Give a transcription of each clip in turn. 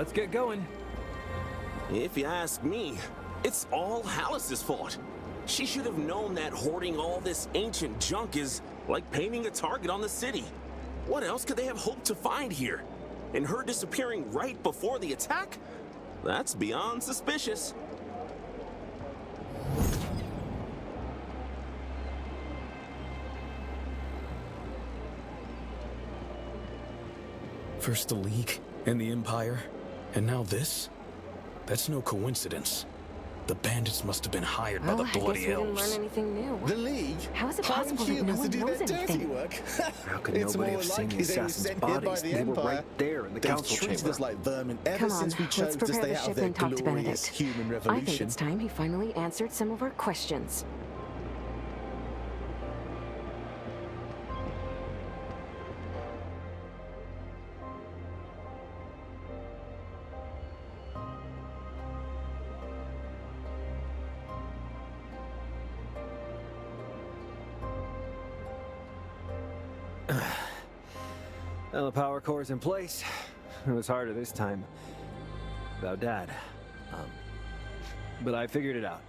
let's get going. If you ask me, it's all Hallis's fault. She should have known that hoarding all this ancient junk is like painting a target on the city. What else could they have hoped to find here? And her disappearing right before the attack? That's beyond suspicious. First the League, and the Empire, and now this? That's no coincidence. The bandits must have been hired by the I guess bloody we didn't elves. learn anything new. The League? How is it Hiring possible that no humans one to do knows their dirty anything? work? How could It's nobody more have seen likely the they were assassins' sent here by bodies? the They were Empire. right there in the They've council treated chamber. us like vermin ever Come on, since we chose let's to prepare stay the out ship of their and talk to glorious Benedict. human I think revolution. it's time he finally answered some of our questions. Well, the power core's in place. It was harder this time. Without Dad. But I figured it out.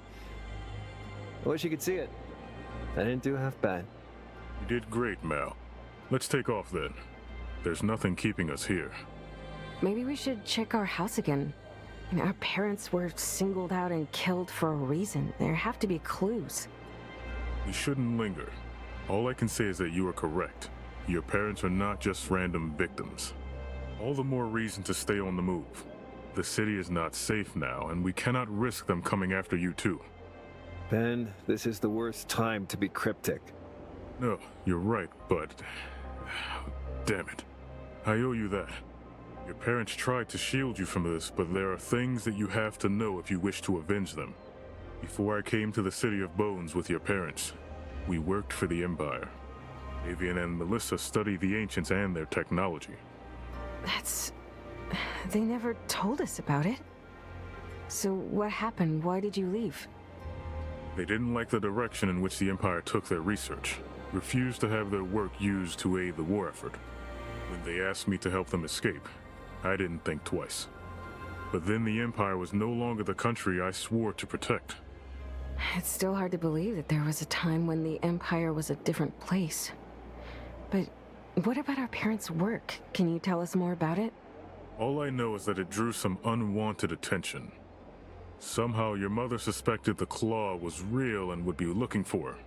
I wish you could see it. I didn't do half bad. You did great, Mal. Let's take off then. There's nothing keeping us here. Maybe we should check our house again. I mean, our parents were singled out and killed for a reason. There have to be clues. We shouldn't linger. All I can say is that you are correct. Your parents are not just random victims. All the more reason to stay on the move. The city is not safe now, and we cannot risk them coming after you too. Ben, this is the worst time to be cryptic. No, you're right, but... damn it. I owe you that. Your parents tried to shield you from this, but there are things that you have to know if you wish to avenge them. Before I came to the City of Bones with your parents, we worked for the Empire. Avian and Melissa studied the ancients and their technology. That's... They never told us about it. So what happened? Why did you leave? They didn't like the direction in which the Empire took their research, refused to have their work used to aid the war effort. When they asked me to help them escape, I didn't think twice. But then the Empire was no longer the country I swore to protect. It's still hard to believe that there was a time when the Empire was a different place. But what about our parents' work? Can you tell us more about it? All I know is that it drew some unwanted attention. Somehow your mother suspected the claw was real and would be looking for her.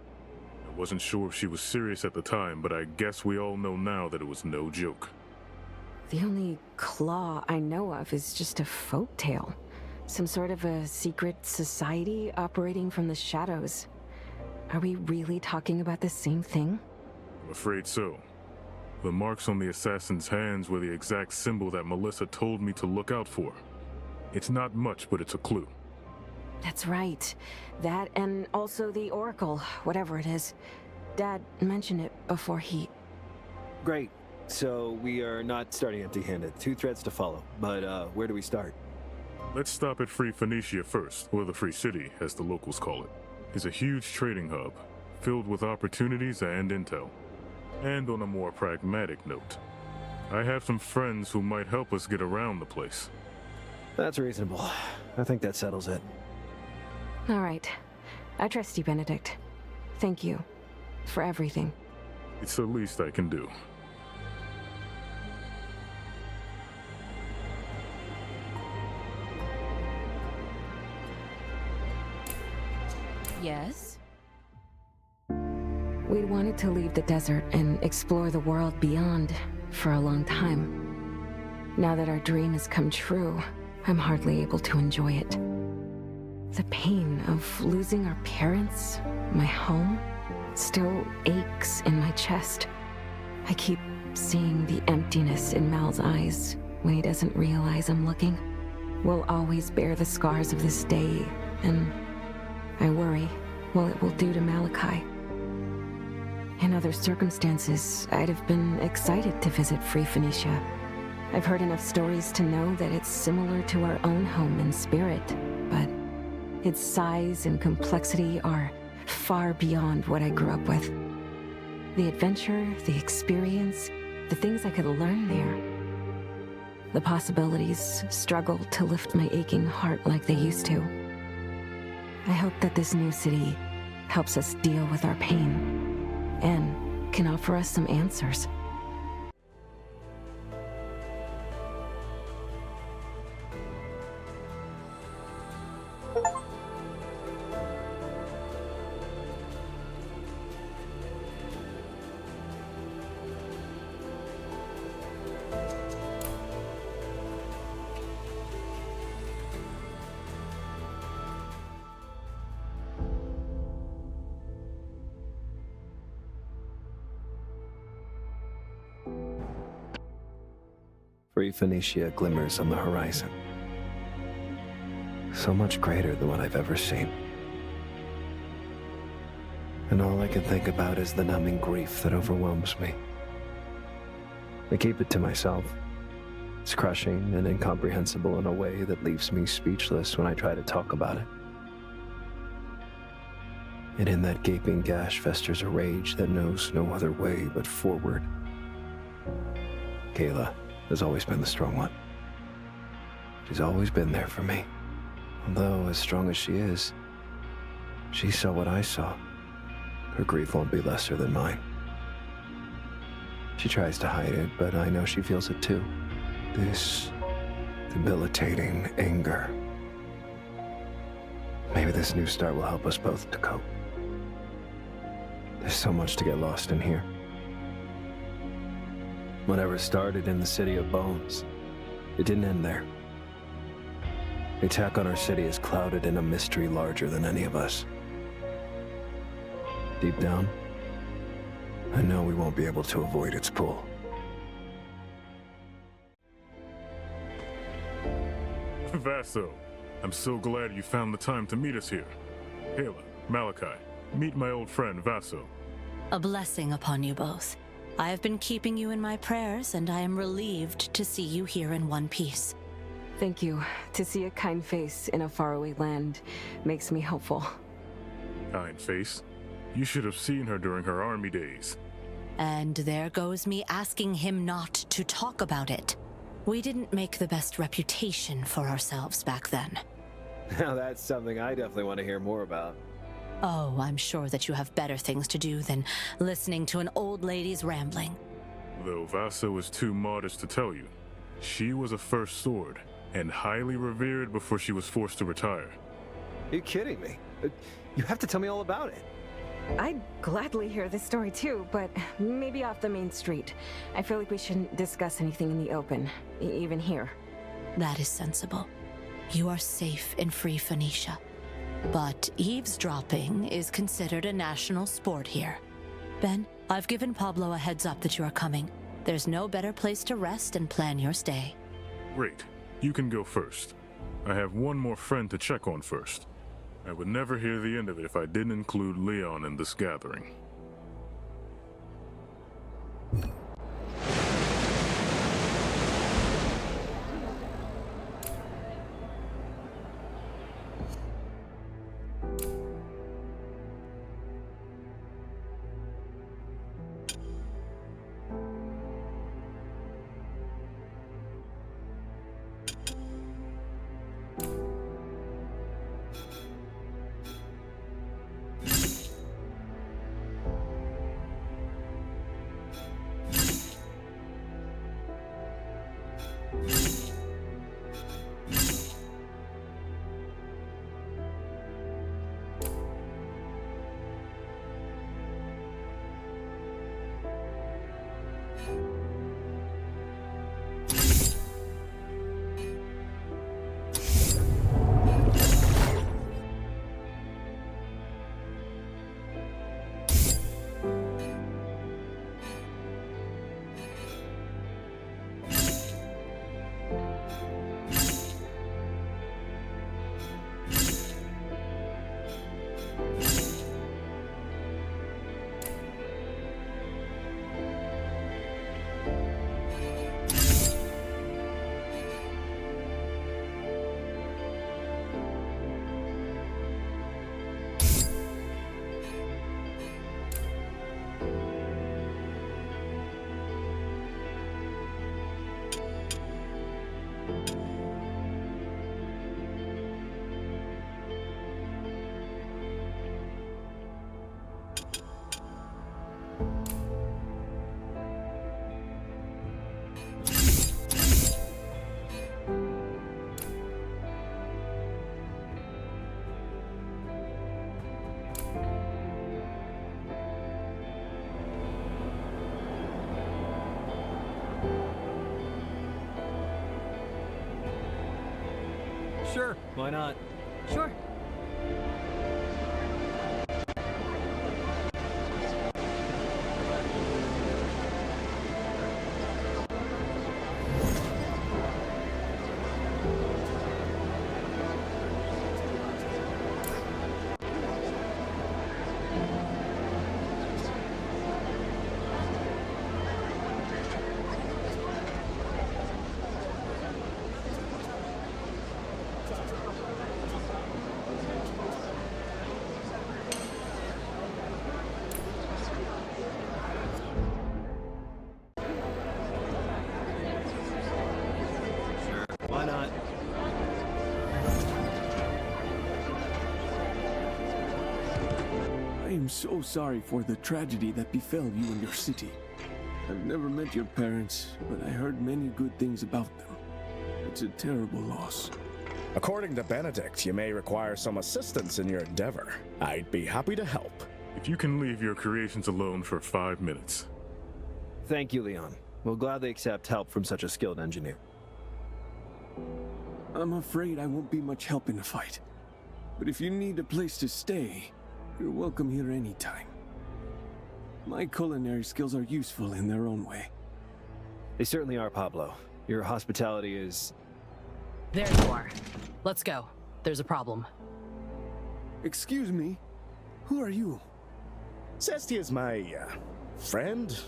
I wasn't sure if she was serious at the time, but I guess we all know now that it was no joke. The only claw I know of is just a folktale. Some sort of a secret society operating from the shadows. Are we really talking about the same thing? I'm afraid so. The marks on the assassin's hands were the exact symbol that Melissa told me to look out for. It's not much, but it's a clue. That's right. That and also the Oracle, whatever it is. Dad mentioned it before he... Great. So we are not starting empty-handed. 2 threads to follow. But where do we start? Let's stop at Free Phoenicia first, or the Free City, as the locals call it. It's a huge trading hub, filled with opportunities and intel. And on a more pragmatic note, I have some friends who might help us get around the place. That's reasonable. I think that settles it. All right. I trust you, Benedict. Thank you. For everything. It's the least I can do. Yes? We'd wanted to leave the desert and explore the world beyond for a long time. Now that our dream has come true, I'm hardly able to enjoy it. The pain of losing our parents, my home, still aches in my chest. I keep seeing the emptiness in Mal's eyes when he doesn't realize I'm looking. We'll always bear the scars of this day, and I worry what it will do to Malachi. In other circumstances, I'd have been excited to visit Free Phoenicia. I've heard enough stories to know that it's similar to our own home in spirit, but its size and complexity are far beyond what I grew up with. The adventure, the experience, the things I could learn there. the possibilities struggle to lift my aching heart like they used to. I hope that this new city helps us deal with our pain and can offer us some answers. Free Phoenicia glimmers on the horizon. So much greater than what I've ever seen. And all I can think about is the numbing grief that overwhelms me. I keep it to myself. It's crushing and incomprehensible in a way that leaves me speechless when I try to talk about it. And in that gaping gash festers a rage that knows no other way but forward. Kayla has always been the strong one. She's always been there for me. Although, as strong as she is, she saw what I saw. Her grief won't be lesser than mine. She tries to hide it, but I know she feels it too. This debilitating anger. Maybe this new start will help us both to cope. There's so much to get lost in here. Whatever started in the City of Bones, it didn't end there. The attack on our city is clouded in a mystery larger than any of us. Deep down, I know we won't be able to avoid its pull. Vaso, I'm so glad you found the time to meet us here. Kayla, Malachi, meet my old friend Vaso. A blessing upon you both. I have been keeping you in my prayers, and I am relieved to see you here in one piece. Thank you. To see a kind face in a faraway land makes me hopeful. Kind face? You should have seen her during her army days. And there goes me asking him not to talk about it. We didn't make the best reputation for ourselves back then. Now that's something I definitely want to hear more about. Oh, I'm sure that you have better things to do than listening to an old lady's rambling. Though Vaso was too modest to tell you, she was a first sword, and highly revered before she was forced to retire. Are you kidding me? You have to tell me all about it. I'd gladly hear this story too, but maybe off the main street. I feel like we shouldn't discuss anything in the open, even here. That is sensible. You are safe in Free Phoenicia. But eavesdropping is considered a national sport here. Ben, I've given Pablo a heads up that you are coming. There's no better place to rest and plan your stay. Great. You can go first. I have one more friend to check on first. I would never hear the end of it if I didn't include Leon in this gathering. Sure, why not? Sure. Why not? I am so sorry for the tragedy that befell you and your city. I've never met your parents, but I heard many good things about them. It's a terrible loss. According to Benedict, you may require some assistance in your endeavor. I'd be happy to help. If you can leave your creations alone for 5 minutes. Thank you, Leon. We'll gladly accept help from such a skilled engineer. I'm afraid I won't be much help in the fight. But if you need a place to stay, you're welcome here anytime. My culinary skills are useful in their own way. They certainly are, Pablo. Your hospitality is... There you are. Let's go. There's a problem. Excuse me? Who are you? Cesti is my, friend?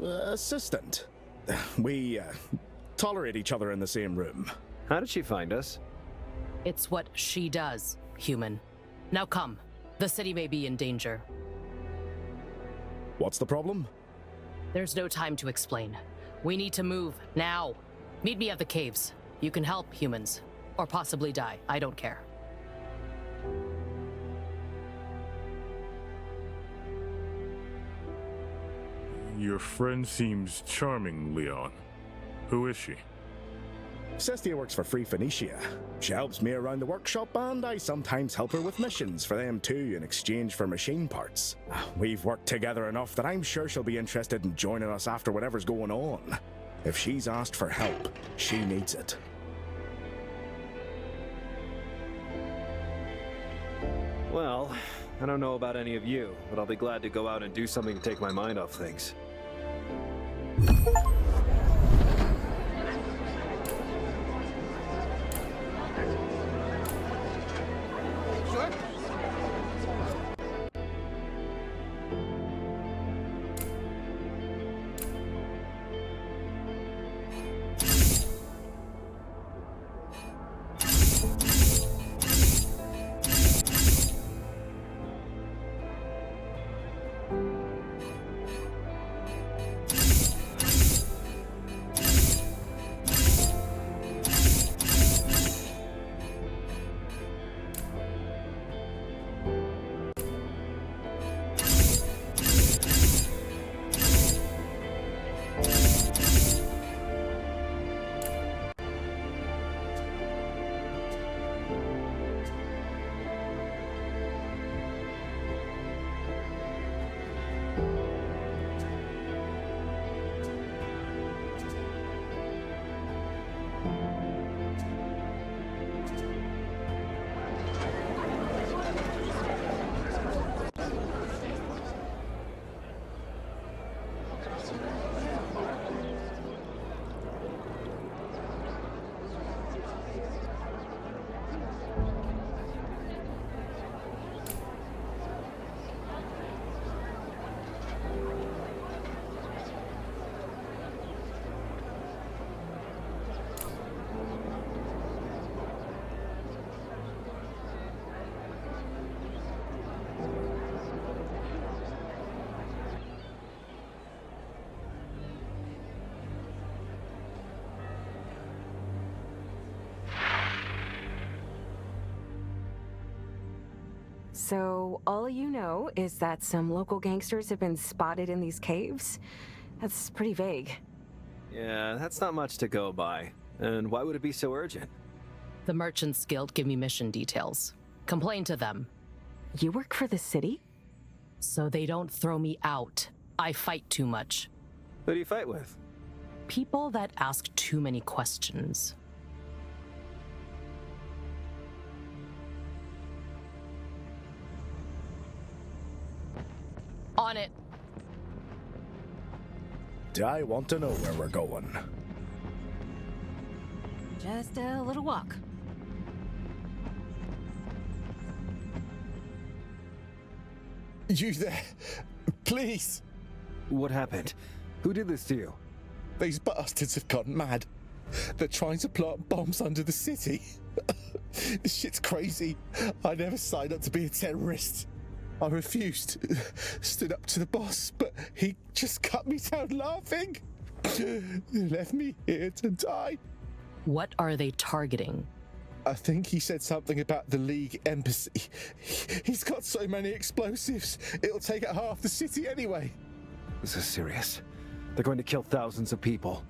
Assistant. We, tolerate each other in the same room. How did she find us? It's what she does, human. Now come. The city may be in danger. What's the problem? There's no time to explain. We need to move, now. Meet me at the caves. You can help humans. Or possibly die. I don't care. Your friend seems charming, Leon. Who is she? Cestia works for Free Phoenicia. She helps me around the workshop, and I sometimes help her with missions for them too in exchange for machine parts. We've worked together enough that I'm sure she'll be interested in joining us after whatever's going on. If she's asked for help, she needs it. Well, I don't know about any of you, but I'll be glad to go out and do something to take my mind off things. So, all you know is that some local gangsters have been spotted in these caves? That's pretty vague. Yeah, that's not much to go by. And why would it be so urgent? The Merchants Guild give me mission details. Complain to them. You work for the city? So they don't throw me out. I fight too much. Who do you fight with? People that ask too many questions. On it. I want to know where we're going. Just a little walk. You there? Please! What happened? Who did this to you? These bastards have gone mad. They're trying to plant bombs under the city. This shit's crazy. I never signed up to be a terrorist. I refused. Stood up to the boss, but he just cut me down laughing. Left me here to die. What are they targeting? I think he said something about the League embassy. He's got so many explosives, it'll take out half the city anyway. This is serious. They're going to kill thousands of people.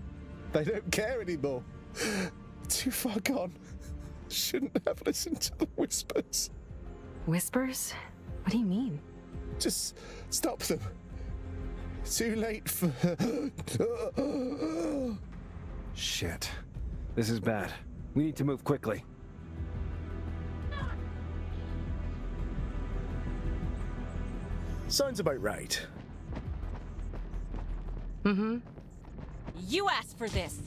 They don't care anymore. Too far gone. Shouldn't have listened to the whispers. Whispers? What do you mean? Just stop them. Too late for... Shit. This is bad. We need to move quickly. Sounds about right. Mm-hmm. You asked for this.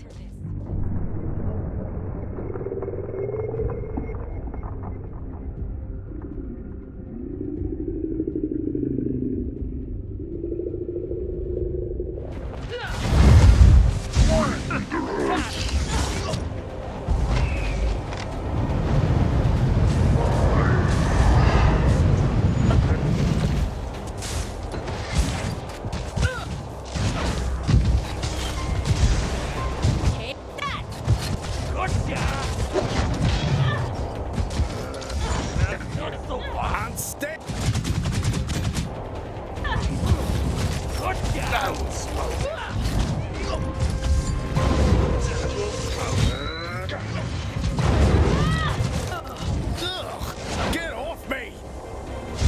Get off me!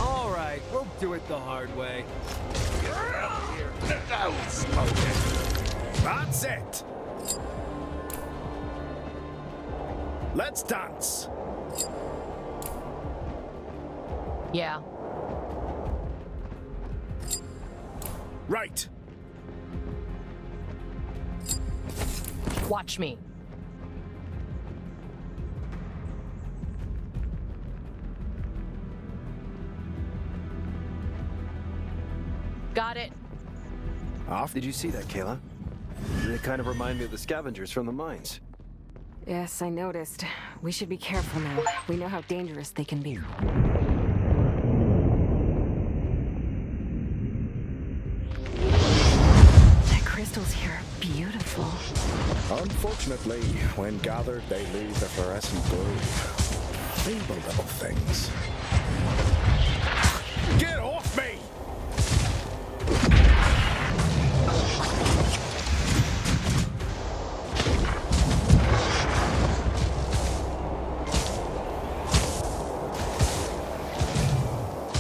All right, we'll do it the hard way. That's it! Let's dance! Yeah. Right! Watch me. Got it. Off. Did you see that, Kayla? They kind of remind me of the scavengers from the mines. Yes, I noticed. We should be careful now. We know how dangerous they can be. The crystals here are beautiful. Unfortunately, when gathered, they lose their fluorescent glow. Feeble little things. Get off me!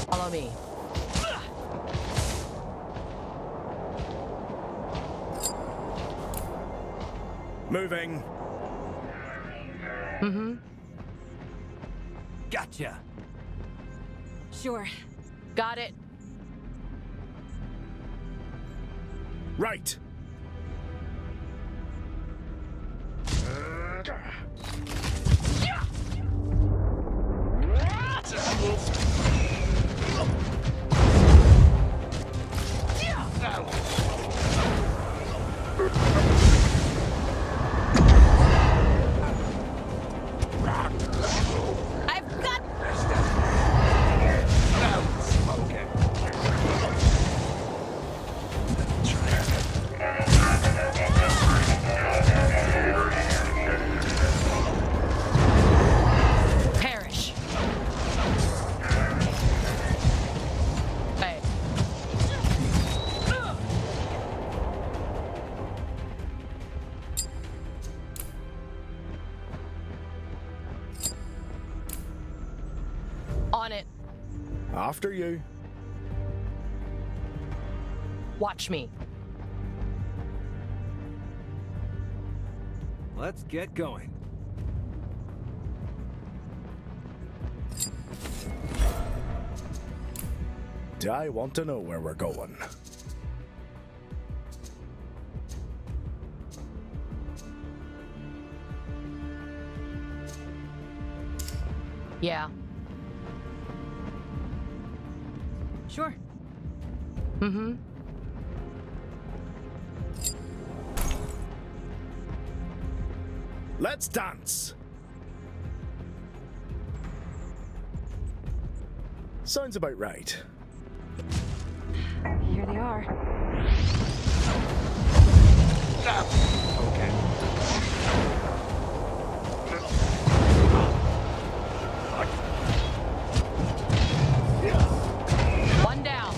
Follow me. Moving. Mm-hmm. Gotcha. Sure. Got it. Right. I've got... Perish. Hey. On it. After you. Watch me. Let's get going. Do I want to know where we're going? Yeah. Sure. Mm-hmm. Let's dance! Sounds about right. Here they are. One down.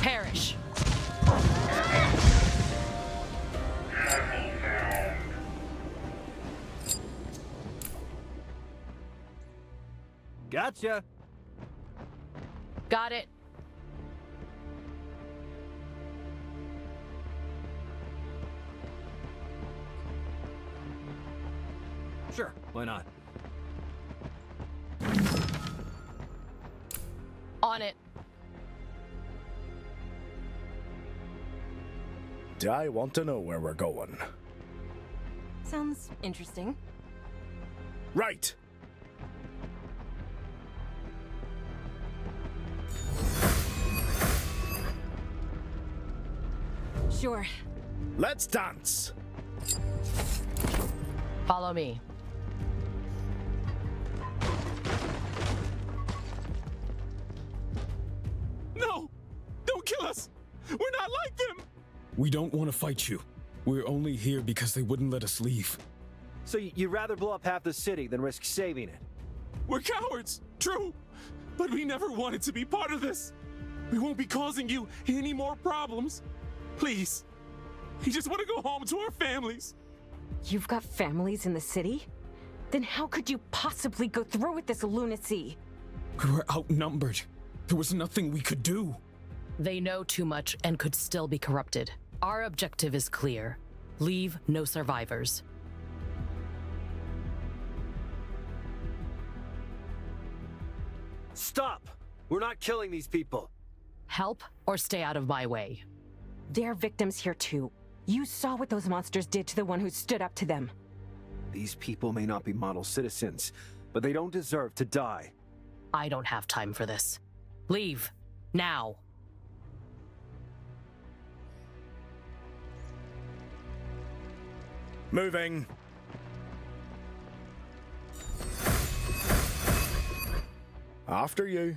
Perish. Gotcha. Got it. Sure, why not? On it. Do I want to know where we're going? Sounds interesting. Right! Sure. Let's dance! Follow me. No! Don't kill us! We're not like them! We don't want to fight you. We're only here because they wouldn't let us leave. So you'd rather blow up half the city than risk saving it? We're cowards, true. But we never wanted to be part of this. We won't be causing you any more problems. Please. We just want to go home to our families. You've got families in the city? Then how could you possibly go through with this lunacy? We were outnumbered. There was nothing we could do. They know too much and could still be corrupted. Our objective is clear. Leave no survivors. Stop! We're not killing these people. Help or stay out of my way. They're victims here too. You saw what those monsters did to the one who stood up to them. These people may not be model citizens, but they don't deserve to die. I don't have time for this. Leave. Now. Moving. After you.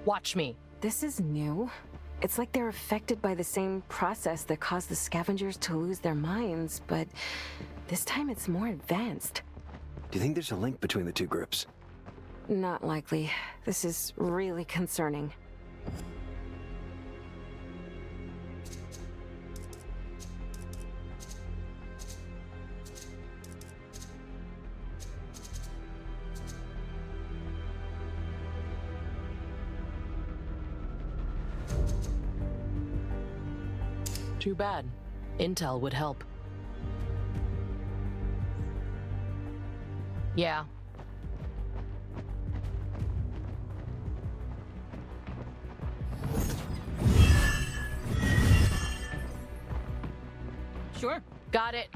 Watch me. This is new. It's like they're affected by the same process that caused the scavengers to lose their minds, but this time it's more advanced. Do you think there's a link between the two groups? Not likely. This is really concerning. Too bad. Intel would help. Yeah. Sure. Got it.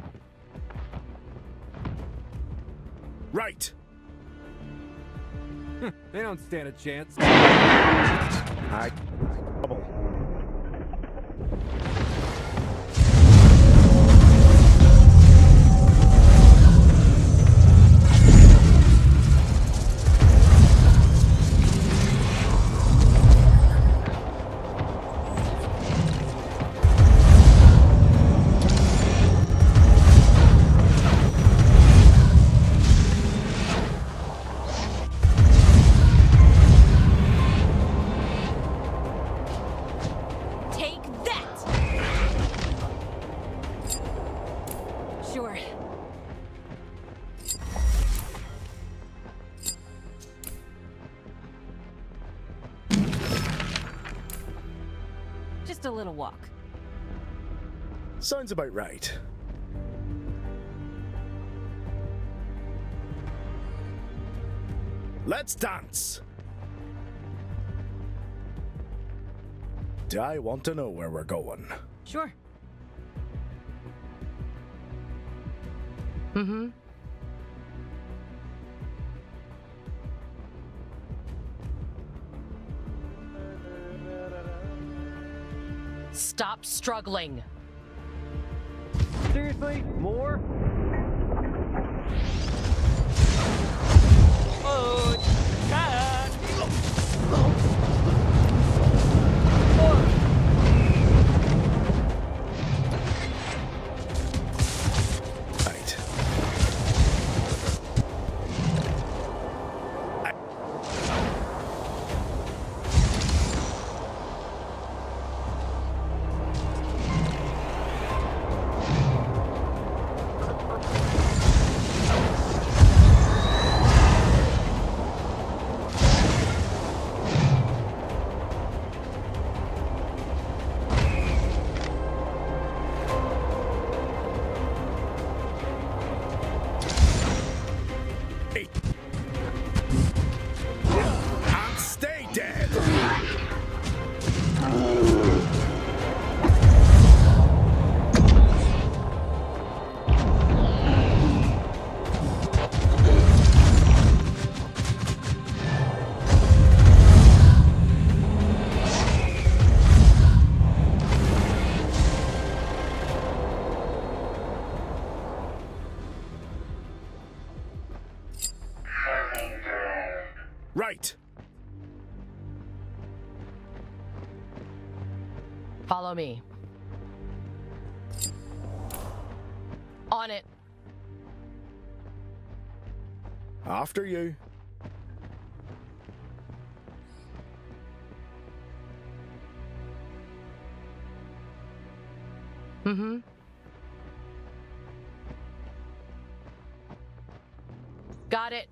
Right. They don't stand a chance. I trouble. Take that! Sure. Just a little walk. Sounds about right. Let's dance! Do I want to know where we're going? Sure. Mm-hmm. Stop struggling. Seriously? More? Oh, God! Right. And stay dead! Right. Follow me. On it. After you. Mm-hmm. Got it.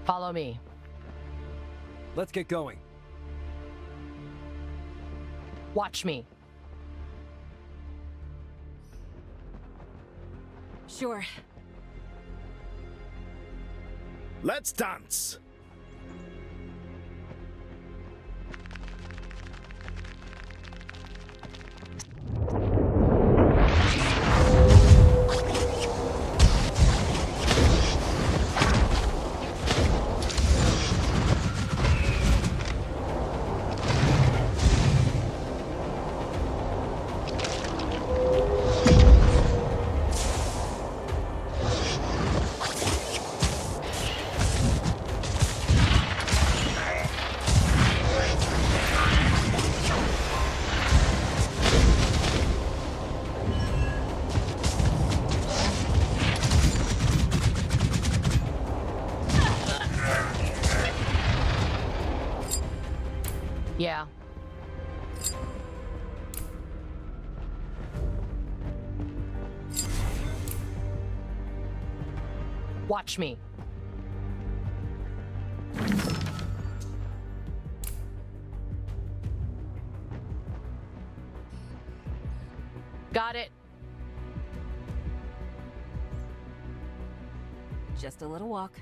Follow me. Let's get going. Watch me. Sure. Let's dance! Yeah. Watch me. Got it. Just a little walk.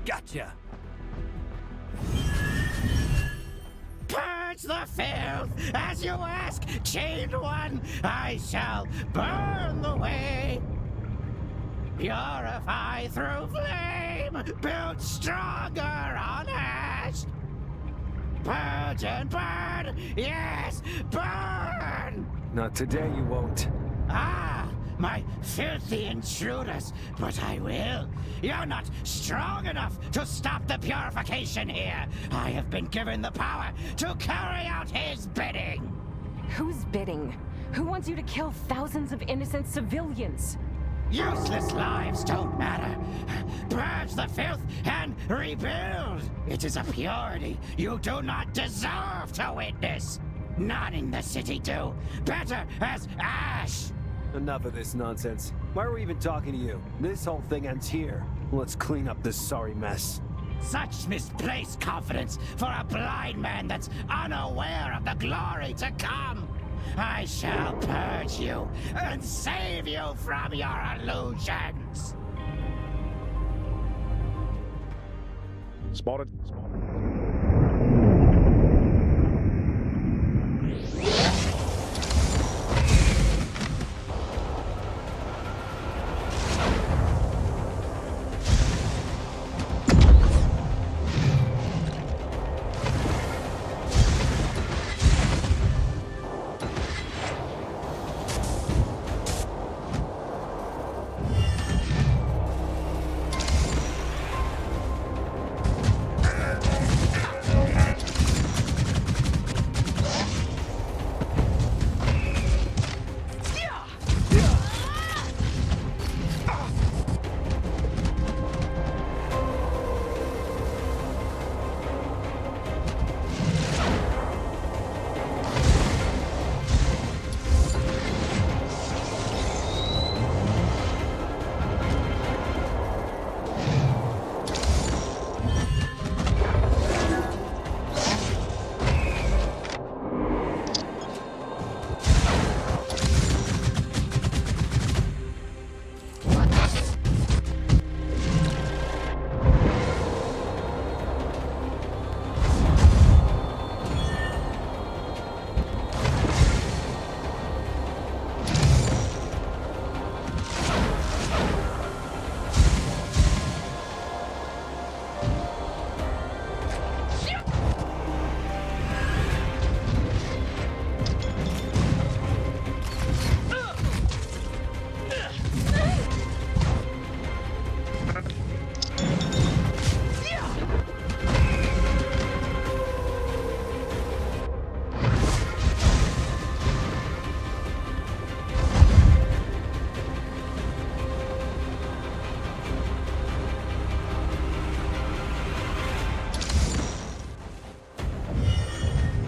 Gotcha! Purge the filth! As you ask, chained one, I shall burn the way! Purify through flame, build stronger on ash! Purge and burn! Yes, burn! Not today, you won't. Ah, my filthy intruders, but I will. You're not strong enough to stop the purification here. I have been given the power to carry out his bidding. Who's bidding? Who wants you to kill thousands of innocent civilians? Useless lives don't matter. Purge the filth and rebuild. It is a purity you do not deserve to witness. None in the city do. Better as ash. Enough of this nonsense. Why are we even talking to you? This whole thing ends here. Let's clean up this sorry mess. Such misplaced confidence for a blind man that's unaware of the glory to come. I shall purge you and save you from your illusions. Spotted.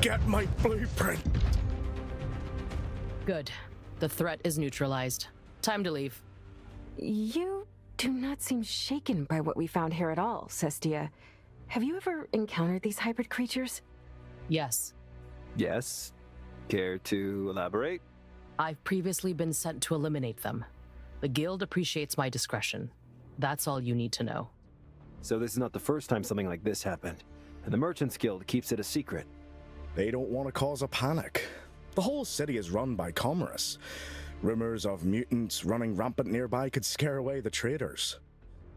Get my blueprint! Good. The threat is neutralized. Time to leave. You do not seem shaken by what we found here at all, Cestia. Have you ever encountered these hybrid creatures? Yes. Yes? Care to elaborate? I've previously been sent to eliminate them. The Guild appreciates my discretion. That's all you need to know. So this is not the first time something like this happened, and the Merchants Guild keeps it a secret. They don't want to cause a panic. The whole city is run by commerce. Rumors of mutants running rampant nearby could scare away the traders.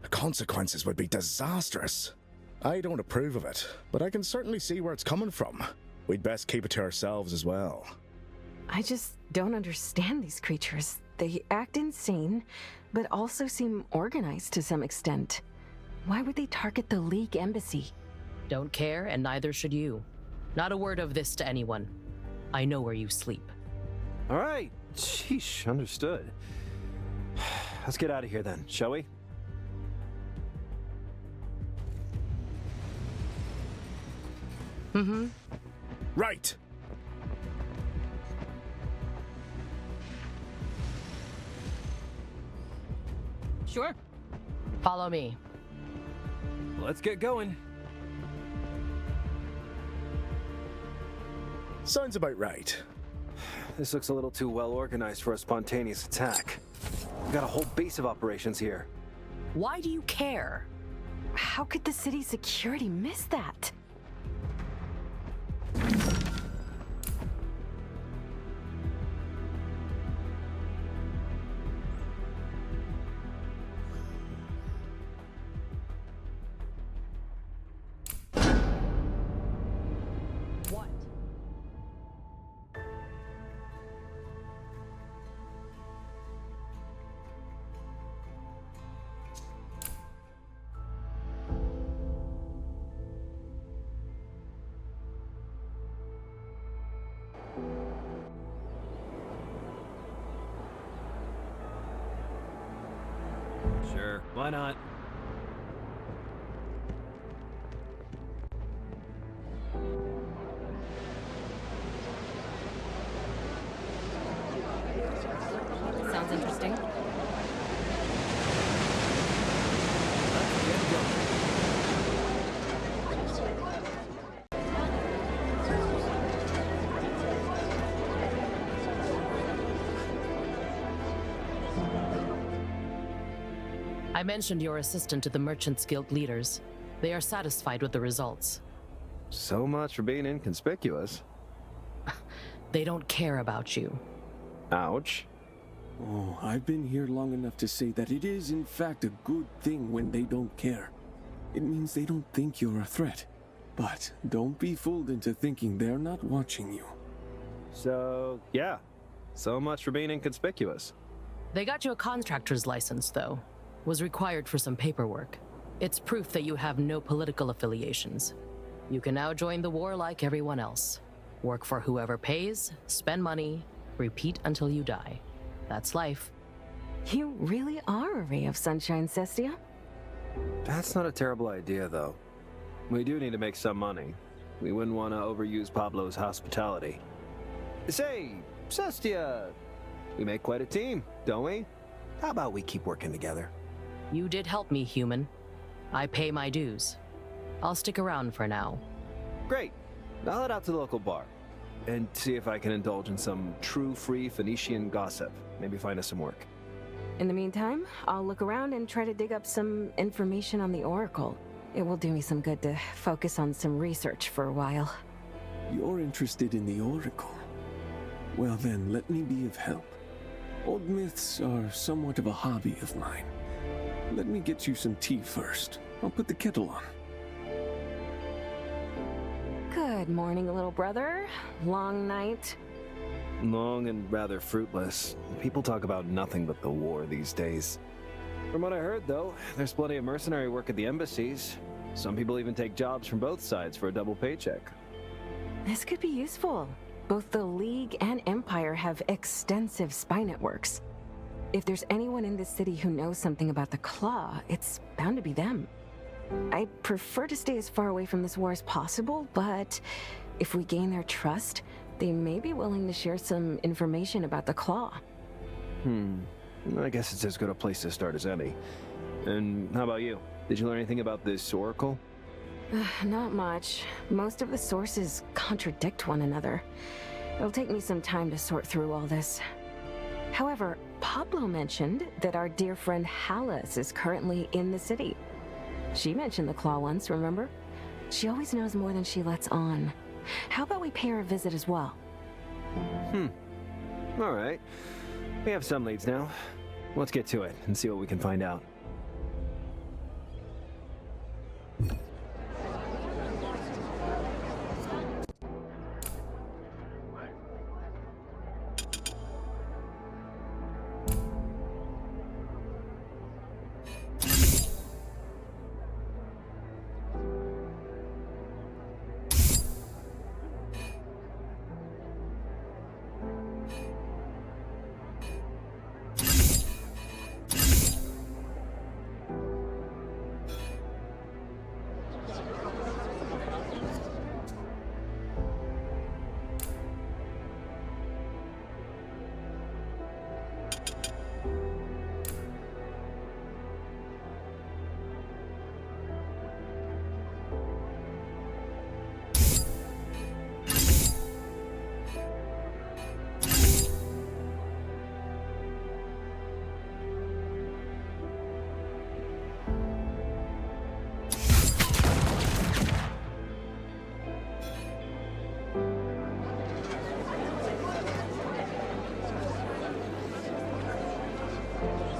The consequences would be disastrous. I don't approve of it, but I can certainly see where it's coming from. We'd best keep it to ourselves as well. I just don't understand these creatures. They act insane, but also seem organized to some extent. Why would they target the League embassy? Don't care, and neither should you. Not a word of this to anyone. I know where you sleep. All right. Sheesh, understood. Let's get out of here then, shall we? Mm-hmm. Right! Sure. Follow me. Let's get going. Sounds about right. This looks a little too well organized for a spontaneous attack. We've got a whole base of operations here. Why do you care? How could the city security miss that? What? Sure, why not? Sounds interesting. Let's get going. I mentioned your assistant to the Merchants Guild leaders. They are satisfied with the results. So much for being inconspicuous. They don't care about you. Ouch. Oh, I've been here long enough to say that it is in fact a good thing when they don't care. It means they don't think you're a threat. But don't be fooled into thinking they're not watching you. So, yeah. So much for being inconspicuous. They got you a contractor's license, though. Was required for some paperwork. It's proof that you have no political affiliations. You can now join the war like everyone else. Work for whoever pays, spend money, repeat until you die. That's life. You really are a ray of sunshine, Cestia. That's not a terrible idea, though. We do need to make some money. We wouldn't want to overuse Pablo's hospitality. Say, Cestia, we make quite a team, don't we? How about we keep working together? You did help me, human. I pay my dues. I'll stick around for now. Great. I'll head out to the local bar and see if I can indulge in some true free Phoenician gossip. Maybe find us some work. In the meantime, I'll look around and try to dig up some information on the Oracle. It will do me some good to focus on some research for a while. You're interested in the Oracle? Well then, let me be of help. Old myths are somewhat of a hobby of mine. Let me get you some tea first. I'll put the kettle on. Good morning, little brother. Long night. Long and rather fruitless. People talk about nothing but the war these days. From what I heard, though, there's plenty of mercenary work at the embassies. Some people even take jobs from both sides for a double paycheck. This could be useful. Both the League and Empire have extensive spy networks. If there's anyone in this city who knows something about the Claw, it's bound to be them. I prefer to stay as far away from this war as possible, but if we gain their trust, they may be willing to share some information about the Claw. I guess it's as good a place to start as any. And how about you? Did you learn anything about this Oracle? Not much. Most of the sources contradict one another. It'll take me some time to sort through all this. However, Pablo mentioned that our dear friend Hallis is currently in the city. She mentioned the Claw once, remember? She always knows more than she lets on. How about we pay her a visit as well? All right. We have some leads now. Let's get to it and see what we can find out.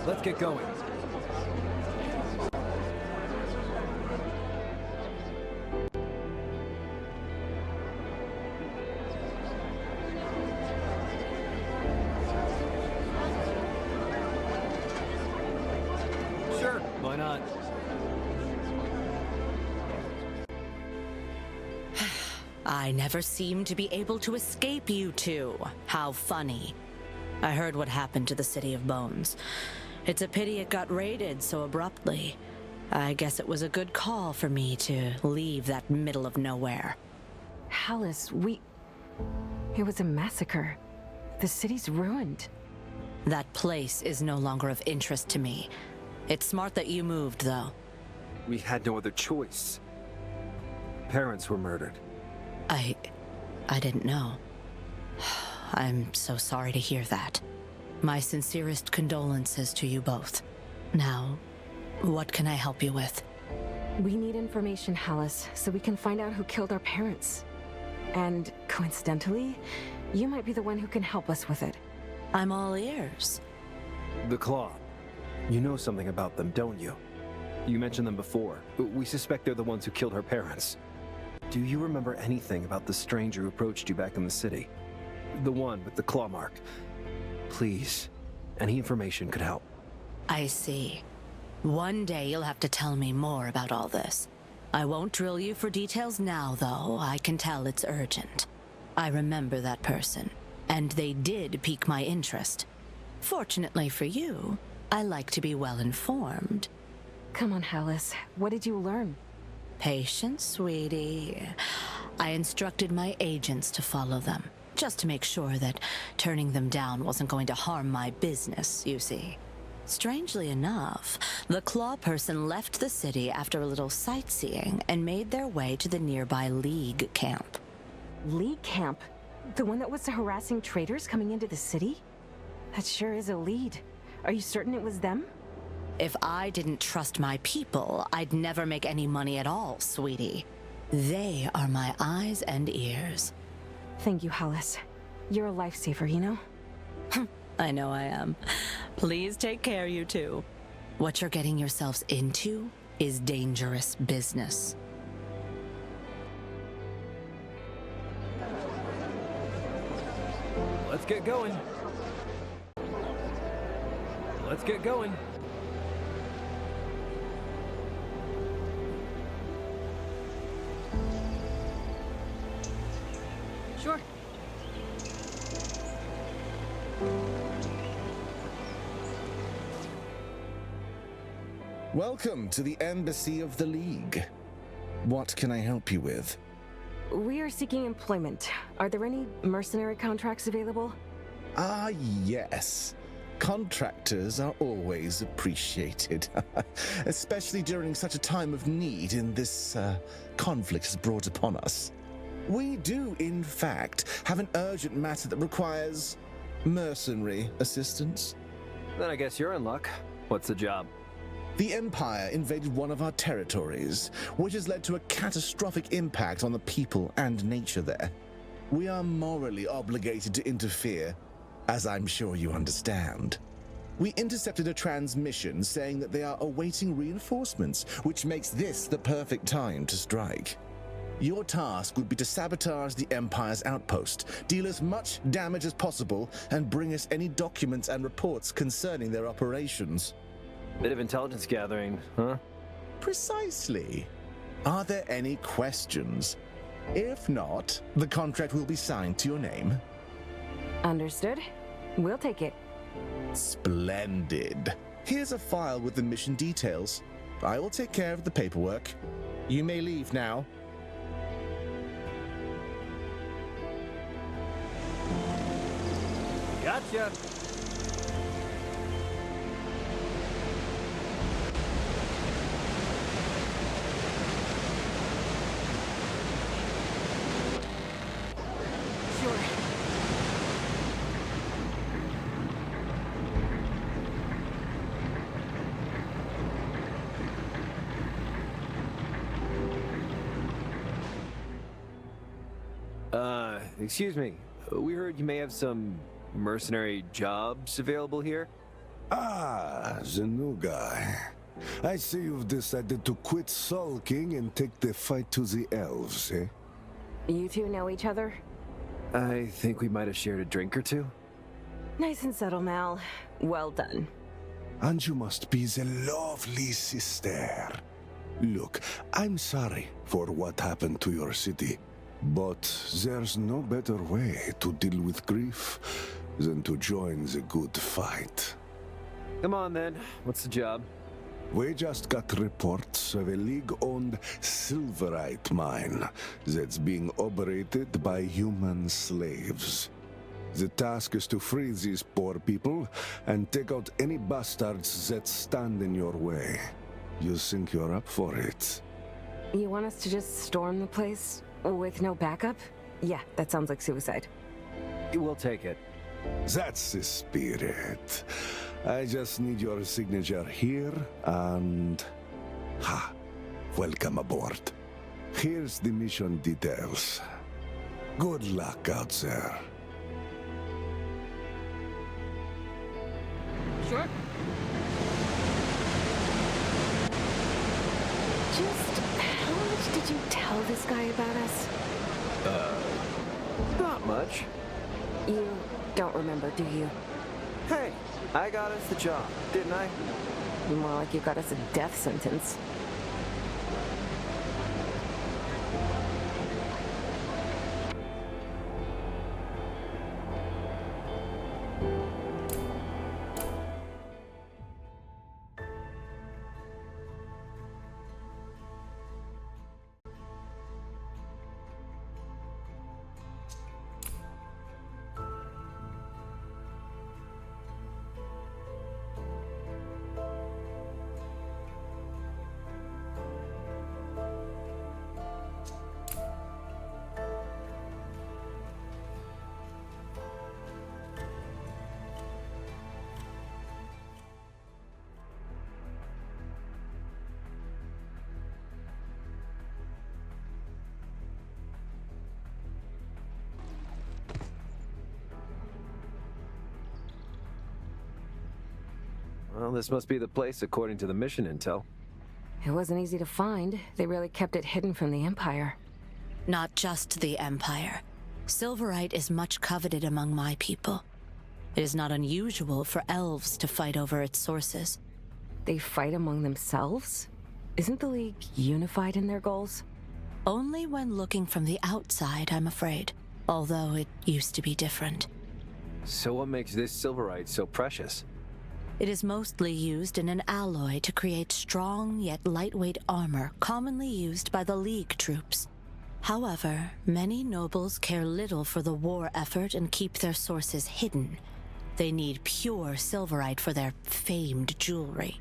Let's get going. Sure, why not? I never seem to be able to escape you two. How funny. I heard what happened to the City of Bones. It's a pity it got raided so abruptly. I guess it was a good call for me to leave that middle of nowhere. Hallis, it was a massacre. The city's ruined. That place is no longer of interest to me. It's smart that you moved, though. We had no other choice. Parents were murdered. I didn't know. I'm so sorry to hear that. My sincerest condolences to you both. Now, what can I help you with? We need information, Hallis, so we can find out who killed our parents. And coincidentally, you might be the one who can help us with it. I'm all ears. The Claw. You know something about them, don't you? You mentioned them before. We suspect they're the ones who killed her parents. Do you remember anything about the stranger who approached you back in the city? The one with the claw mark. Please, any information could help. I see. One day you'll have to tell me more about all this. I won't drill you for details now, though. I can tell it's urgent. I remember that person, and they did pique my interest. Fortunately for you, I like to be well informed. Come on, Hallis. What did you learn? Patience, sweetie. I instructed my agents to follow them, just to make sure that turning them down wasn't going to harm my business, you see. Strangely enough, the Claw person left the city after a little sightseeing and made their way to the nearby League camp. League camp? The one that was harassing traders coming into the city? That sure is a lead. Are you certain it was them? If I didn't trust my people, I'd never make any money at all, sweetie. They are my eyes and ears. Thank you, Hallis. You're a lifesaver, you know? I know I am. Please take care, you two. What you're getting yourselves into is dangerous business. Let's get going. Let's get going. Sure. Welcome to the Embassy of the League. What can I help you with? We are seeking employment. Are there any mercenary contracts available? Ah, yes. Contractors are always appreciated, especially during such a time of need in this conflict has brought upon us. We do, in fact, have an urgent matter that requires mercenary assistance. Then I guess you're in luck. What's the job? The Empire invaded one of our territories, which has led to a catastrophic impact on the people and nature there. We are morally obligated to interfere, as I'm sure you understand. We intercepted a transmission saying that they are awaiting reinforcements, which makes this the perfect time to strike. Your task would be to sabotage the Empire's outpost, deal as much damage as possible, and bring us any documents and reports concerning their operations. Bit of intelligence gathering, huh? Precisely. Are there any questions? If not, the contract will be signed to your name. Understood. We'll take it. Splendid. Here's a file with the mission details. I will take care of the paperwork. You may leave now. Gotcha. Sure. Excuse me. We heard you may have some mercenary jobs available here. Ah, the new guy. I see you've decided to quit sulking and take the fight to the elves, eh? You two know each other? I think we might have shared a drink or two. Nice and subtle, Mal. Well done. And you must be the lovely sister. Look, I'm sorry for what happened to your city, but there's no better way to deal with grief than to join the good fight. Come on then. What's the job? We just got reports of a League-owned silverite mine that's being operated by human slaves. The task is to free these poor people and take out any bastards that stand in your way. You think you're up for it? You want us to just storm the place? With no backup? Yeah, that sounds like suicide. We'll take it. That's the spirit. I just need your signature here and... Ha! Welcome aboard. Here's the mission details. Good luck out there. Sure. Just how much did you tell this guy about us? Not much. You don't remember, do you? Hey, I got us the job, didn't I? More like you got us a death sentence. Well, this must be the place according to the mission intel. It wasn't easy to find. They really kept it hidden from the Empire. Not just the Empire. Silverite is much coveted among my people. It is not unusual for elves to fight over its sources. They fight among themselves? Isn't the League unified in their goals? Only when looking from the outside, I'm afraid. Although it used to be different. So what makes this silverite so precious? It is mostly used in an alloy to create strong yet lightweight armor commonly used by the League troops. However, many nobles care little for the war effort and keep their sources hidden. They need pure silverite for their famed jewelry.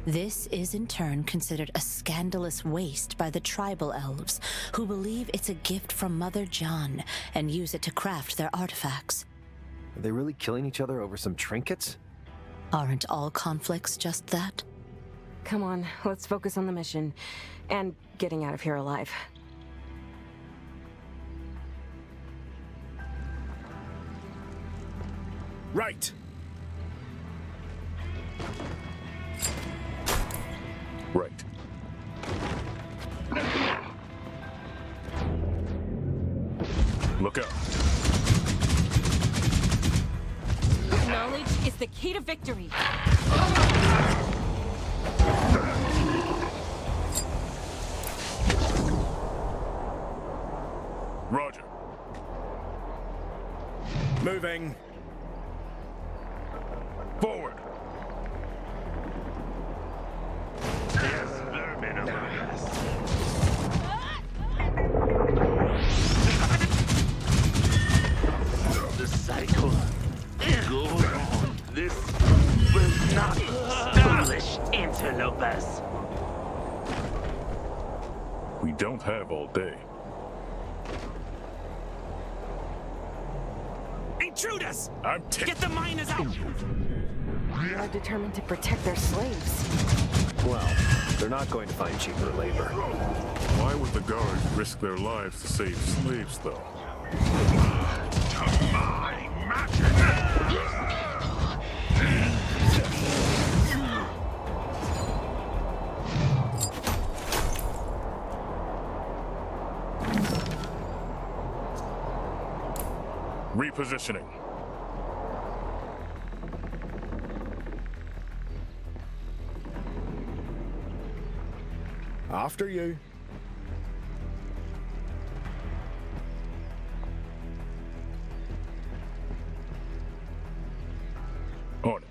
This is in turn considered a scandalous waste by the tribal elves, who believe it's a gift from Mother John and use it to craft their artifacts. Are they really killing each other over some trinkets? Aren't all conflicts just that? Come on, let's focus on the mission. And getting out of here alive. Right. Right. Look out. Knowledge is the key to victory. Roger. Moving. Forward. The cycle goes on. This will not establish interlopers. We don't have all day. Intruders! Get the miners out! They're determined to protect their slaves. Well, they're not going to find cheaper labor. Why would the guards risk their lives to save slaves, though? Repositioning. After you. On it.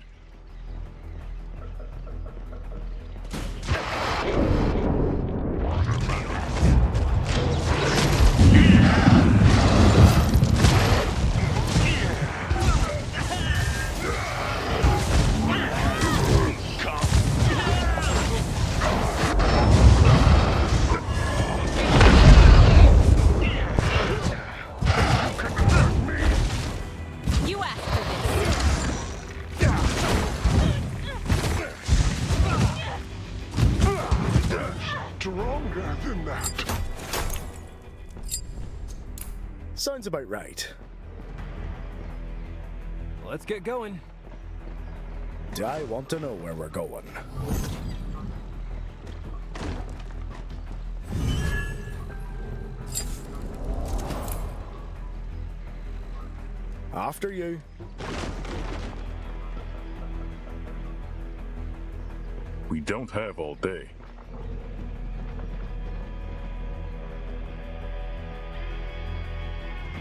You asked for this. Stronger than that. Sounds about right. Let's get going. Do I want to know where we're going? After you. We don't have all day.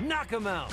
Knock him out!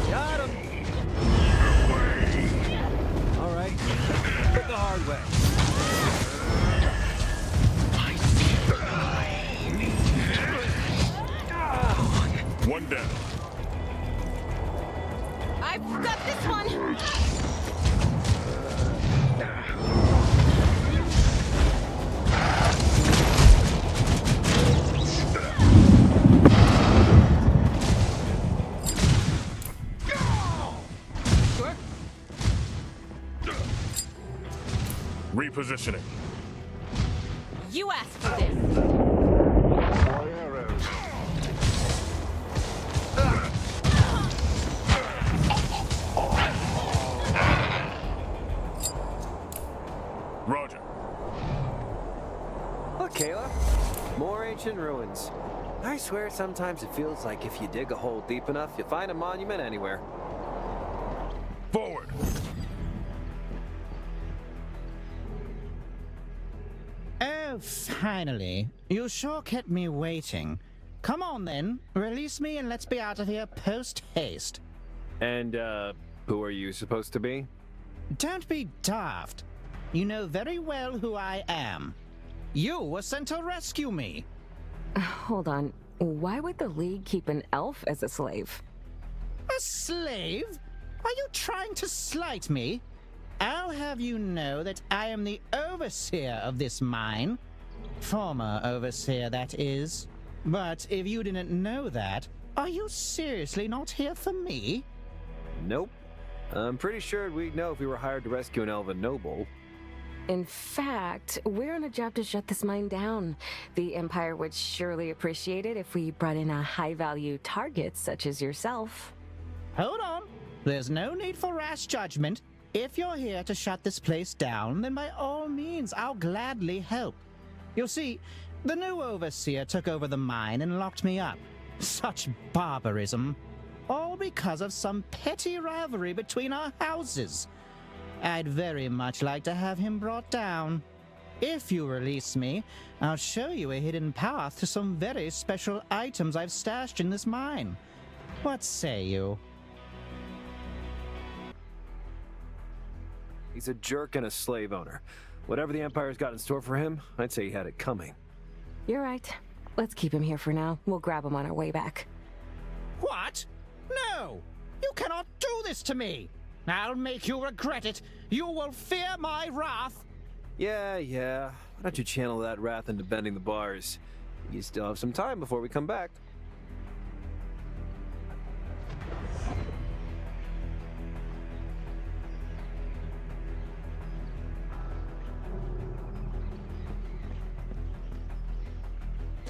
Got him! All right, but the hard way. One down. I've got this one. Repositioning. You asked for this. More arrows. Roger. Look, Kayla. More ancient ruins. I swear sometimes it feels like if you dig a hole deep enough, you find a monument anywhere. Forward. Oh, finally. You sure kept me waiting. Come on then, release me and let's be out of here post-haste. And, who are you supposed to be? Don't be daft. You know very well who I am. You were sent to rescue me. Hold on. Why would the League keep an elf as a slave? A slave? Are you trying to slight me? I'll have you know that I am the overseer of this mine. Former overseer, that is. But if you didn't know that, are you seriously not here for me? Nope. I'm pretty sure we'd know if we were hired to rescue an elven noble. In fact, we're on a job to shut this mine down. The Empire would surely appreciate it if we brought in a high-value target such as yourself. Hold on. There's no need for rash judgment. If you're here to shut this place down, then by all means, I'll gladly help. You'll see, the new overseer took over the mine and locked me up. Such barbarism. All because of some petty rivalry between our houses. I'd very much like to have him brought down. If you release me, I'll show you a hidden path to some very special items I've stashed in this mine. What say you? He's a jerk and a slave owner. Whatever the Empire's got in store for him, I'd say he had it coming. You're right. Let's keep him here for now. We'll grab him on our way back. What? No! You cannot do this to me! I'll make you regret it! You will fear my wrath! Yeah. Why don't you channel that wrath into bending the bars? You still have some time before we come back.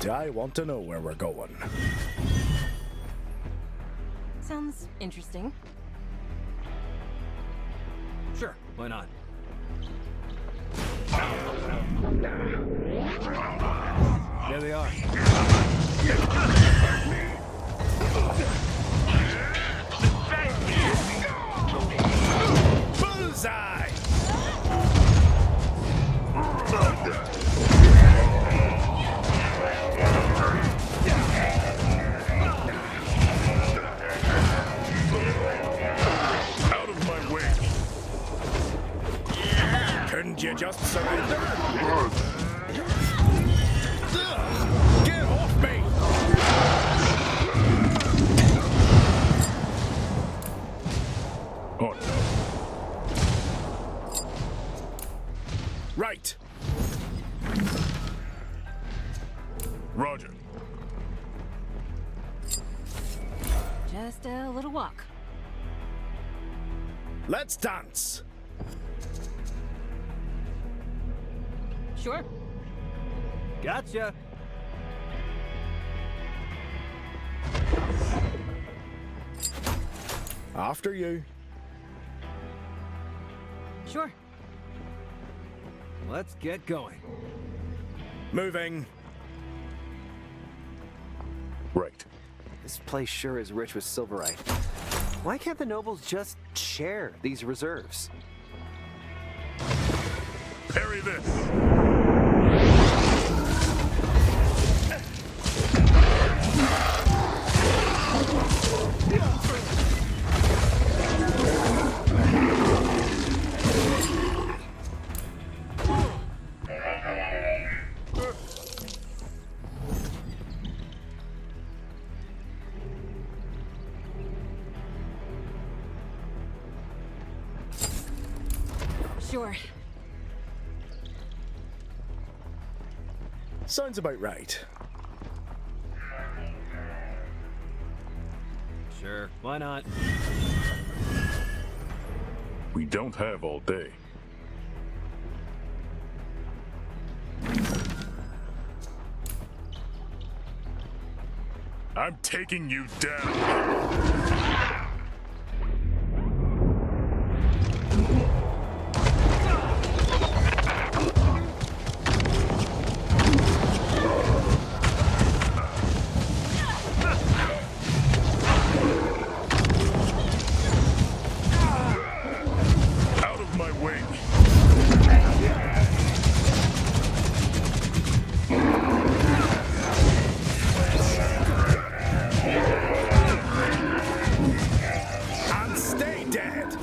I want to know where we're going. Sounds interesting. Sure, why not? There they are. Bullseye! Out of my way! Couldn't you just surrender? Get off me! Oh no. Right. Roger. Just a little walk. Let's dance. Sure. Gotcha. After you. Sure. Let's get going. Moving. Right. This place sure is rich with silverite. Why can't the nobles just share these reserves? Parry this! Sure. Sounds about right. Sure, why not? We don't have all day. I'm taking you down! Out of my way! And stay dead.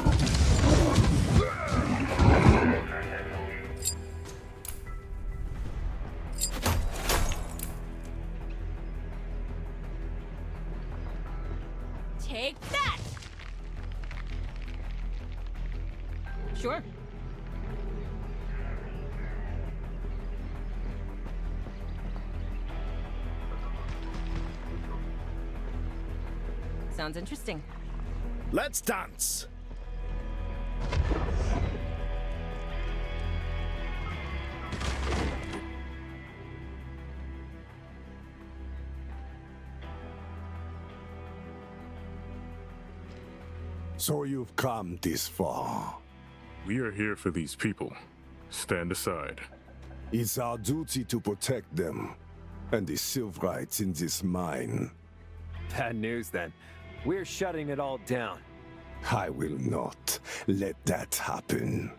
Take that! Sure. Sounds interesting. Let's dance. So you've come this far. We are here for these people. Stand aside. It's our duty to protect them and the silverites in this mine. Bad news then. We're shutting it all down. I will not let that happen.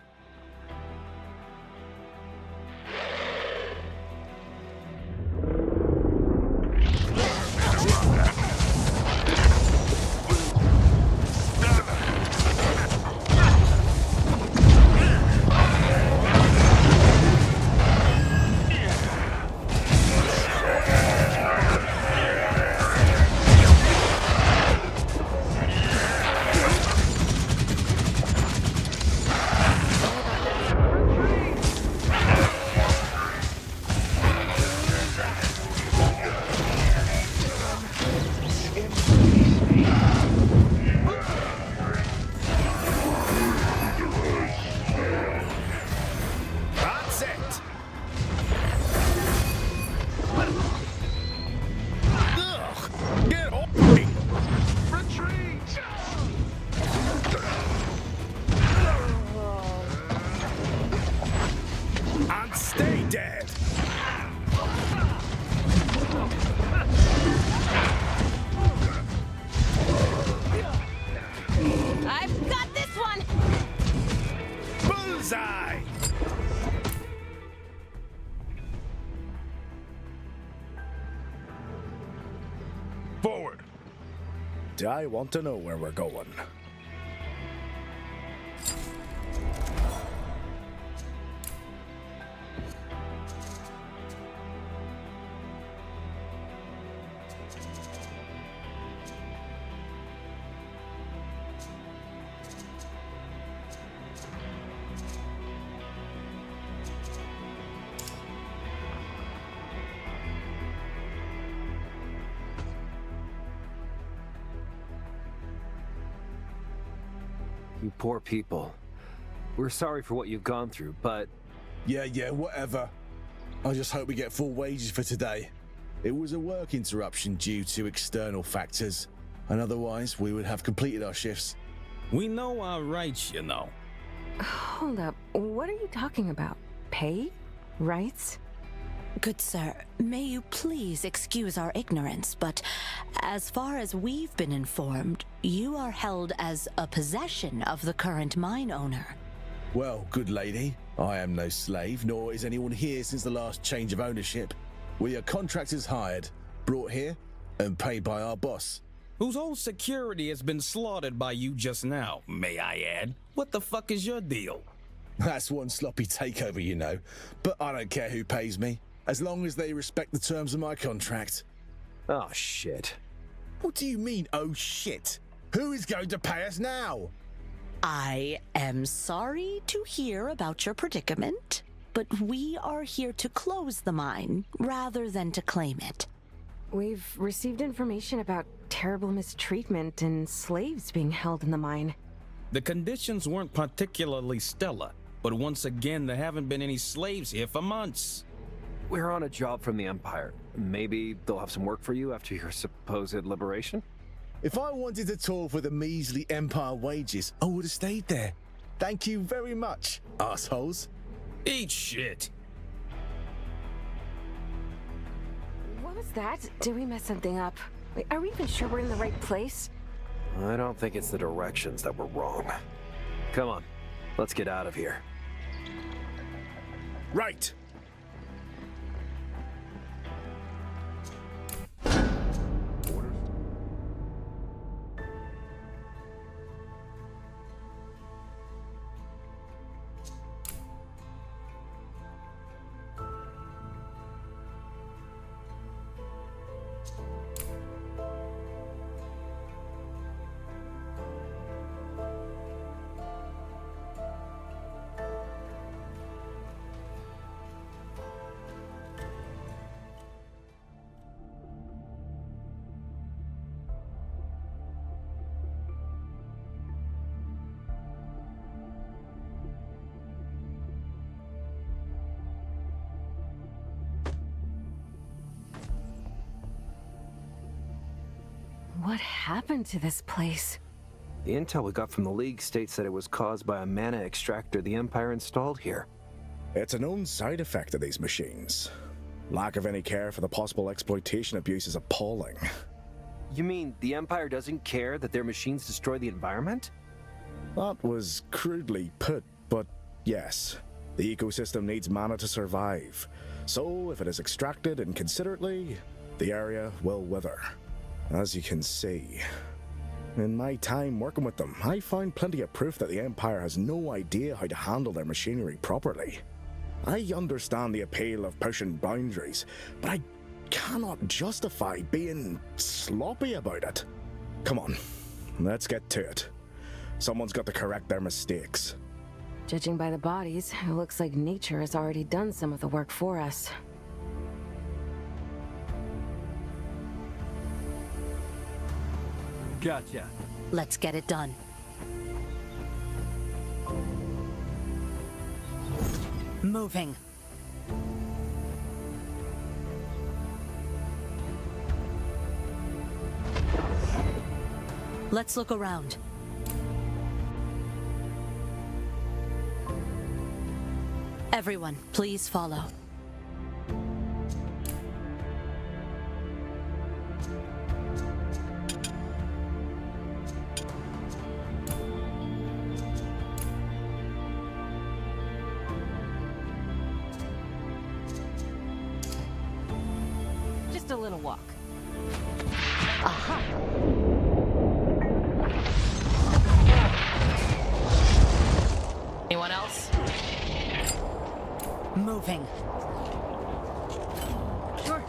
Bullseye! Forward! I want to know where we're going. You poor people. We're sorry for what you've gone through, but... Yeah, whatever. I just hope we get full wages for today. It was a work interruption due to external factors, and otherwise we would have completed our shifts. We know our rights, you know. Hold up. What are you talking about? Pay? Rights? Good sir, may you please excuse our ignorance, but as far as we've been informed, you are held as a possession of the current mine owner. Well, good lady, I am no slave, nor is anyone here since the last change of ownership. We are contractors hired, brought here, and paid by our boss. Whose whole security has been slaughtered by you just now, may I add. What the fuck is your deal? That's one sloppy takeover, you know, but I don't care who pays me, as long as they respect the terms of my contract. Oh, shit. What do you mean, oh shit? Who is going to pay us now? I am sorry to hear about your predicament, but we are here to close the mine rather than to claim it. We've received information about terrible mistreatment and slaves being held in the mine. The conditions weren't particularly stellar, but once again, there haven't been any slaves here for months. We're on a job from the Empire. Maybe they'll have some work for you after your supposed liberation? If I wanted to tour for the measly Empire wages, I would have stayed there. Thank you very much, assholes. Eat shit. What was that? Did we mess something up? Wait, are we even sure we're in the right place? I don't think it's the directions that were wrong. Come on, let's get out of here. Right! What happened to this place? The intel we got from the League states that it was caused by a mana extractor the Empire installed here. It's a known side effect of these machines. Lack of any care for the possible exploitation abuse is appalling. You mean the Empire doesn't care that their machines destroy the environment? That was crudely put, but yes. The ecosystem needs mana to survive. So if it is extracted inconsiderately, the area will wither. As you can see. In my time working with them, I found plenty of proof that the Empire has no idea how to handle their machinery properly. I understand the appeal of pushing boundaries, but I cannot justify being sloppy about it. Come on, let's get to it. Someone's got to correct their mistakes. Judging by the bodies, it looks like nature has already done some of the work for us. Gotcha. Let's get it done. Moving. Let's look around. Everyone, please follow. Just a little walk. Aha! Anyone else? Moving. Sure.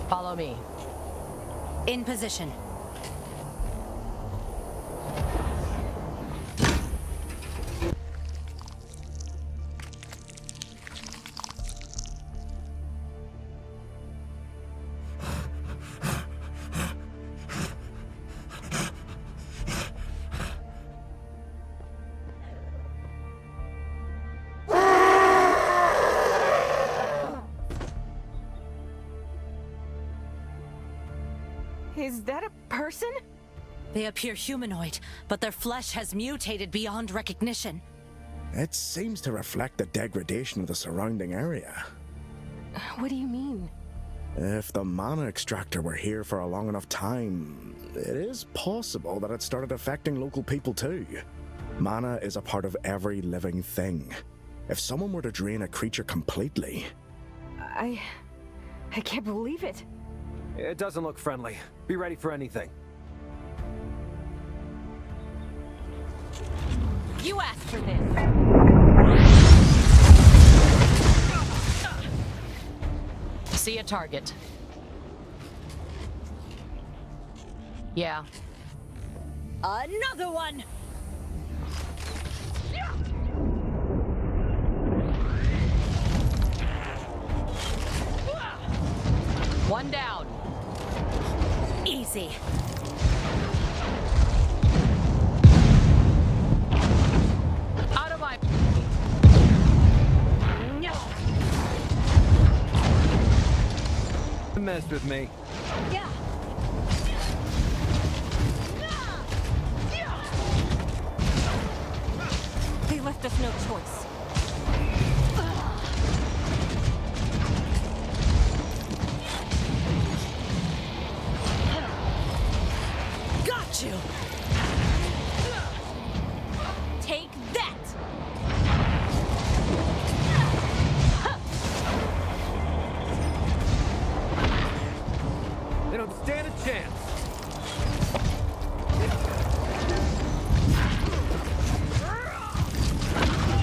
Follow me. In position. Is that a person? They appear humanoid, but their flesh has mutated beyond recognition. It seems to reflect the degradation of the surrounding area. What do you mean? If the mana extractor were here for a long enough time, it is possible that it started affecting local people too. Mana is a part of every living thing. If someone were to drain a creature completely... I can't believe it. It doesn't look friendly. Be ready for anything. You asked for this. See a target. Yeah. Another one! One down. Easy. Out of my... Messed with me. Yeah. They left us no choice. Got you! Take that! They don't stand a chance.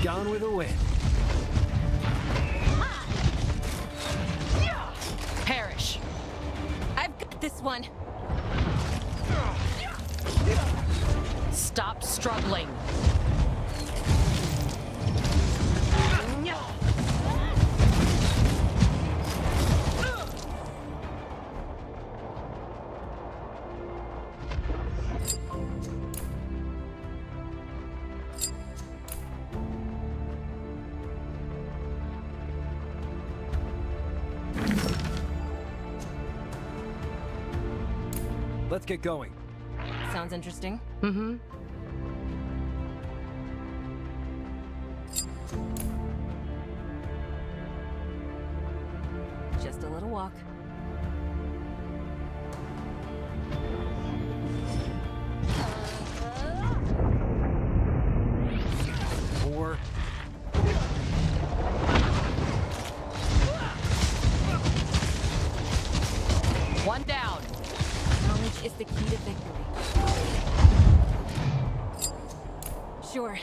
Gone with the wind. Perish. I've got this one. Stop struggling. Let's get going. Sounds interesting. Mm-hmm. Just a little walk. Four. One down. Knowledge is the key to victory. Sure.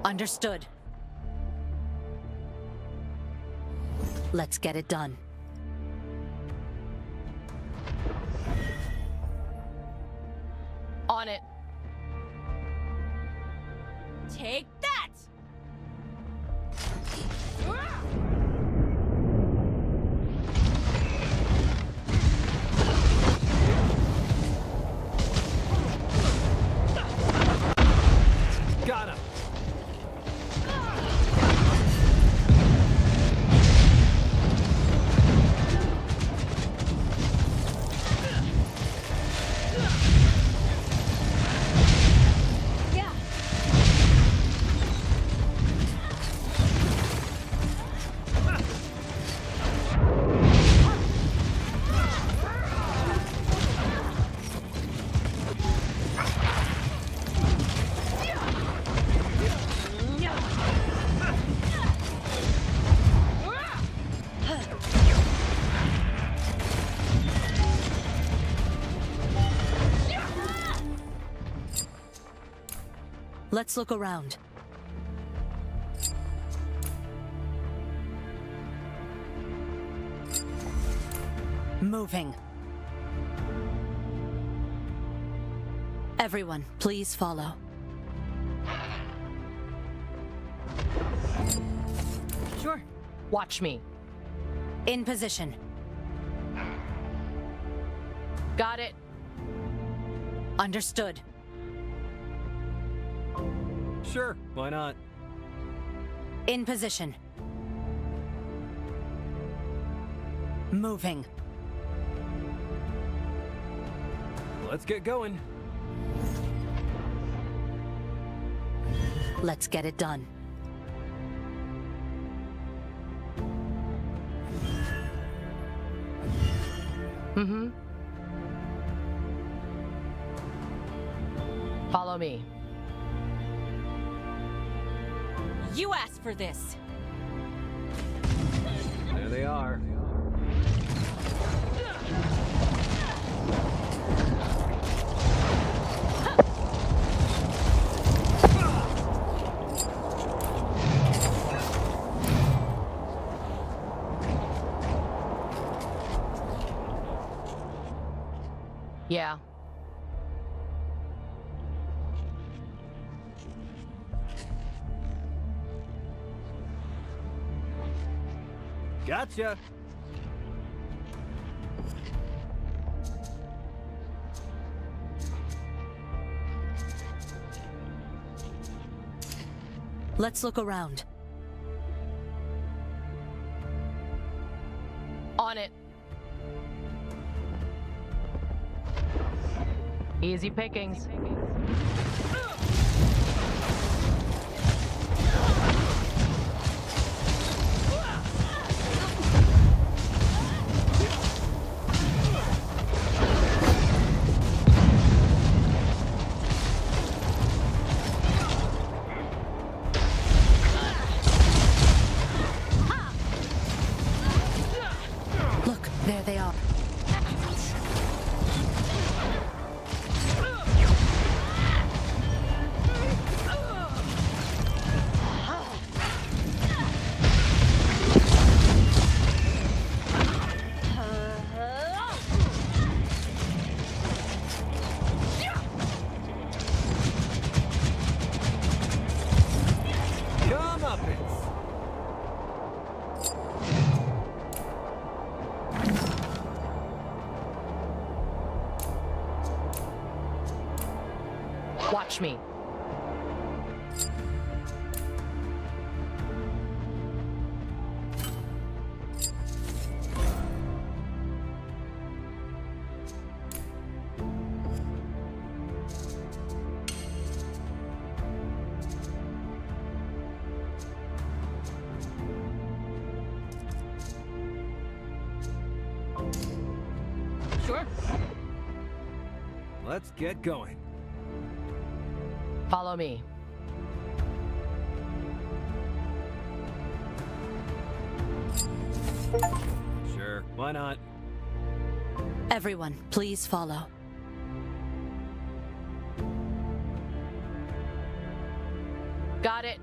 Understood. Let's get it done. On it. Take that! Got him. Let's look around. Moving. Everyone, please follow. Sure. Watch me. In position. Got it. Understood. Sure, why not? In position. Moving. Let's get going. Let's get it done. Mm-hmm. Follow me. You asked for this. There they are. Yeah. Gotcha. Let's look around. On it. Easy pickings. Look, there they are. Come up it. Watch me. Sure. Let's get going. Follow me. Sure, why not? Everyone, please follow. Got it.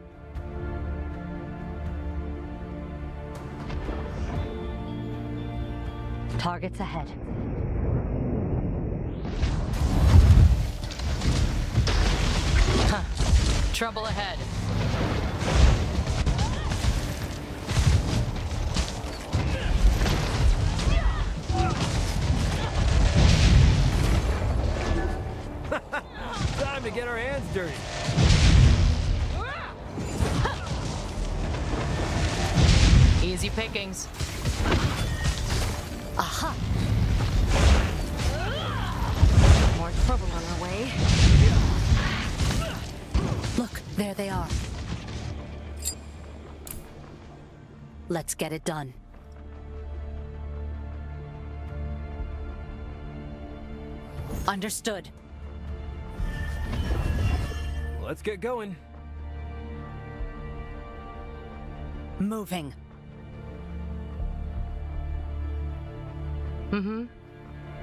Targets ahead. Huh. Trouble ahead. Time to get our hands dirty. Easy pickings. Aha! More trouble on our way. Look, there they are. Let's get it done. Understood. Let's get going. Moving. Mm-hmm.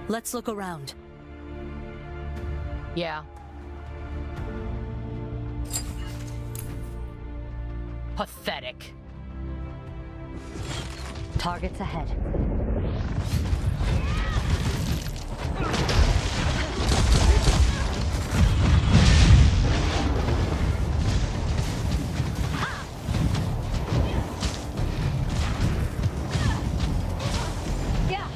Let's look around. Yeah. Pathetic. Targets ahead. Yeah.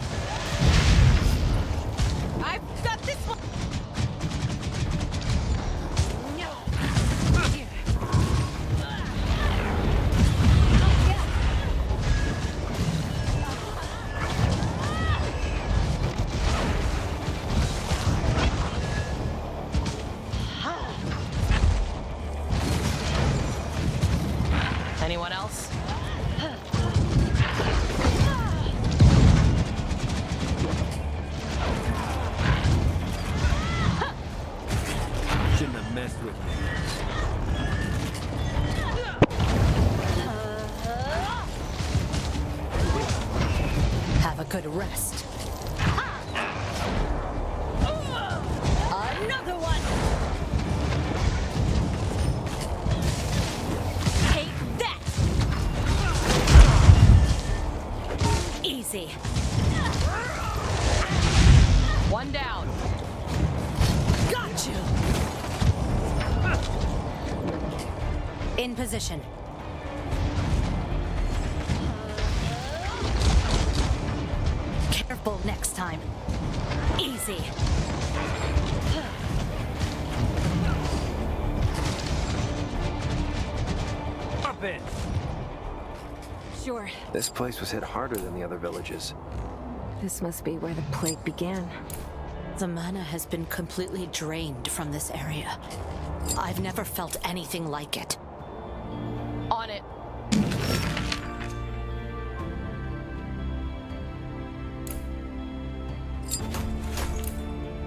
I've got this one. Anyone else? Shouldn't have messed with me. Have a good rest. Another one! Take that. Easy. One down. Got you! In position. Careful next time. Easy. Up it! Sure. This place was hit harder than the other villages. This must be where the plague began. The mana has been completely drained from this area. I've never felt anything like it. On it.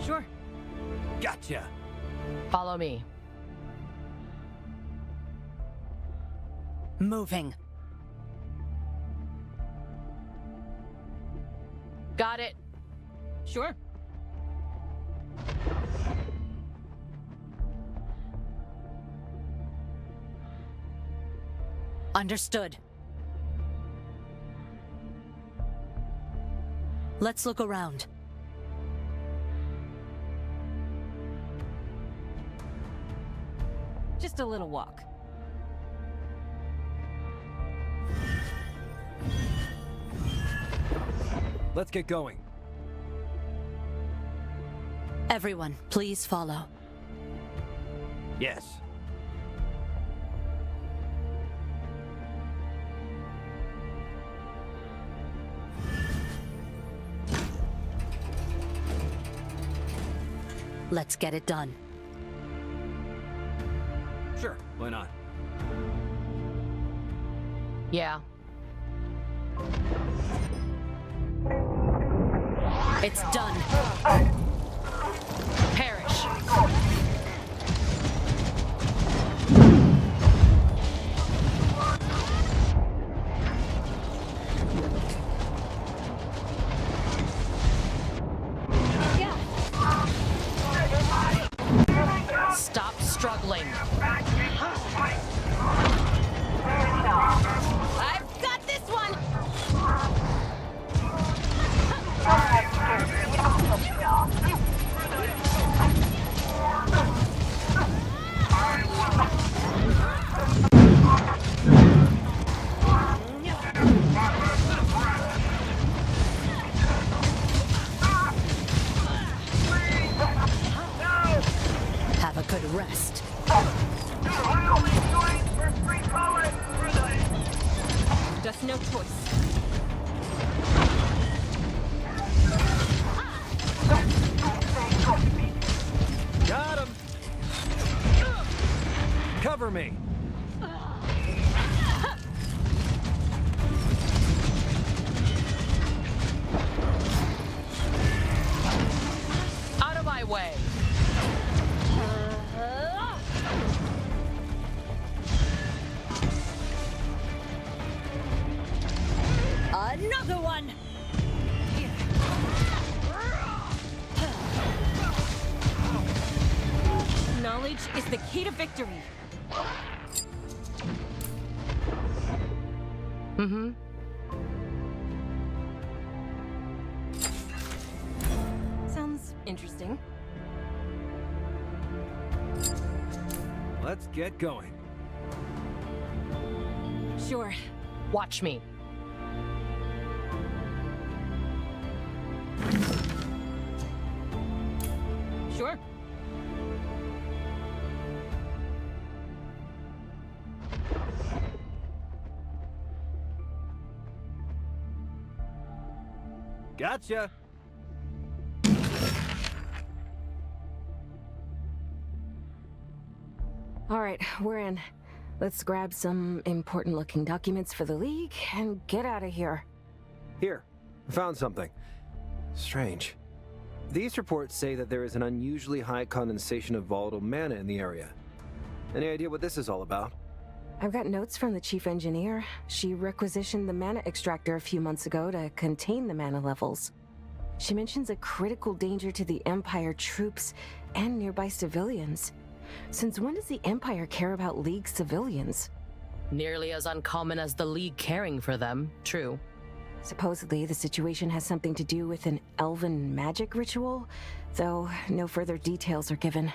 Sure. Gotcha! Follow me. Moving. Got it. Sure. Understood. Let's look around. Just a little walk. Let's get going. Everyone, please follow. Yes. Let's get it done. Sure, why not? Yeah. It's done. Perish. Stop struggling. I've got this one. Have a good rest. Just no choice. Got him! Cover me! Out of my way. Another one! Knowledge is the key to victory. Mm-hmm. Sounds interesting. Let's get going. Sure. Watch me. Sure. Gotcha. All right, we're in. Let's grab some important looking documents for the League and get out of here. Here, I found something. Strange. These reports say that there is an unusually high condensation of volatile mana in the area. Any idea what this is all about? I've got notes from the chief engineer. She requisitioned the mana extractor a few months ago to contain the mana levels. She mentions a critical danger to the Empire troops and nearby civilians. Since when does the Empire care about League civilians? Nearly as uncommon as the League caring for them, true. Supposedly, the situation has something to do with an elven magic ritual, though no further details are given.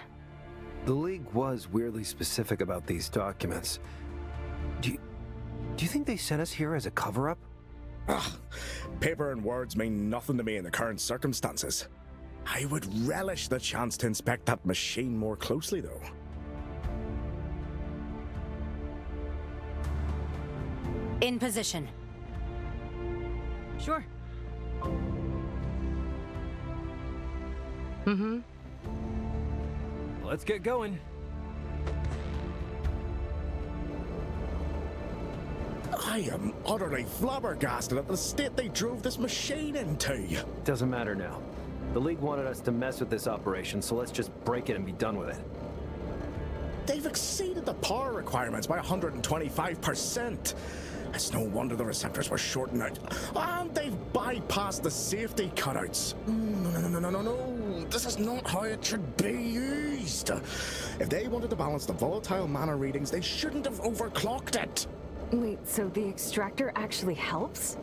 The League was weirdly specific about these documents. Do you think they sent us here as a cover-up? Ugh, paper and words mean nothing to me in the current circumstances. I would relish the chance to inspect that machine more closely, though. In position. Sure. Mm-hmm. Let's get going. I am utterly flabbergasted at the state they drove this machine into. Doesn't matter now. The League wanted us to mess with this operation, so let's just break it and be done with it. They've exceeded the power requirements by 125%. It's no wonder the receptors were shorting out. And they've bypassed the safety cutouts. No. This is not how it should be used. If they wanted to balance the volatile mana readings, they shouldn't have overclocked it. Wait, so the extractor actually helps?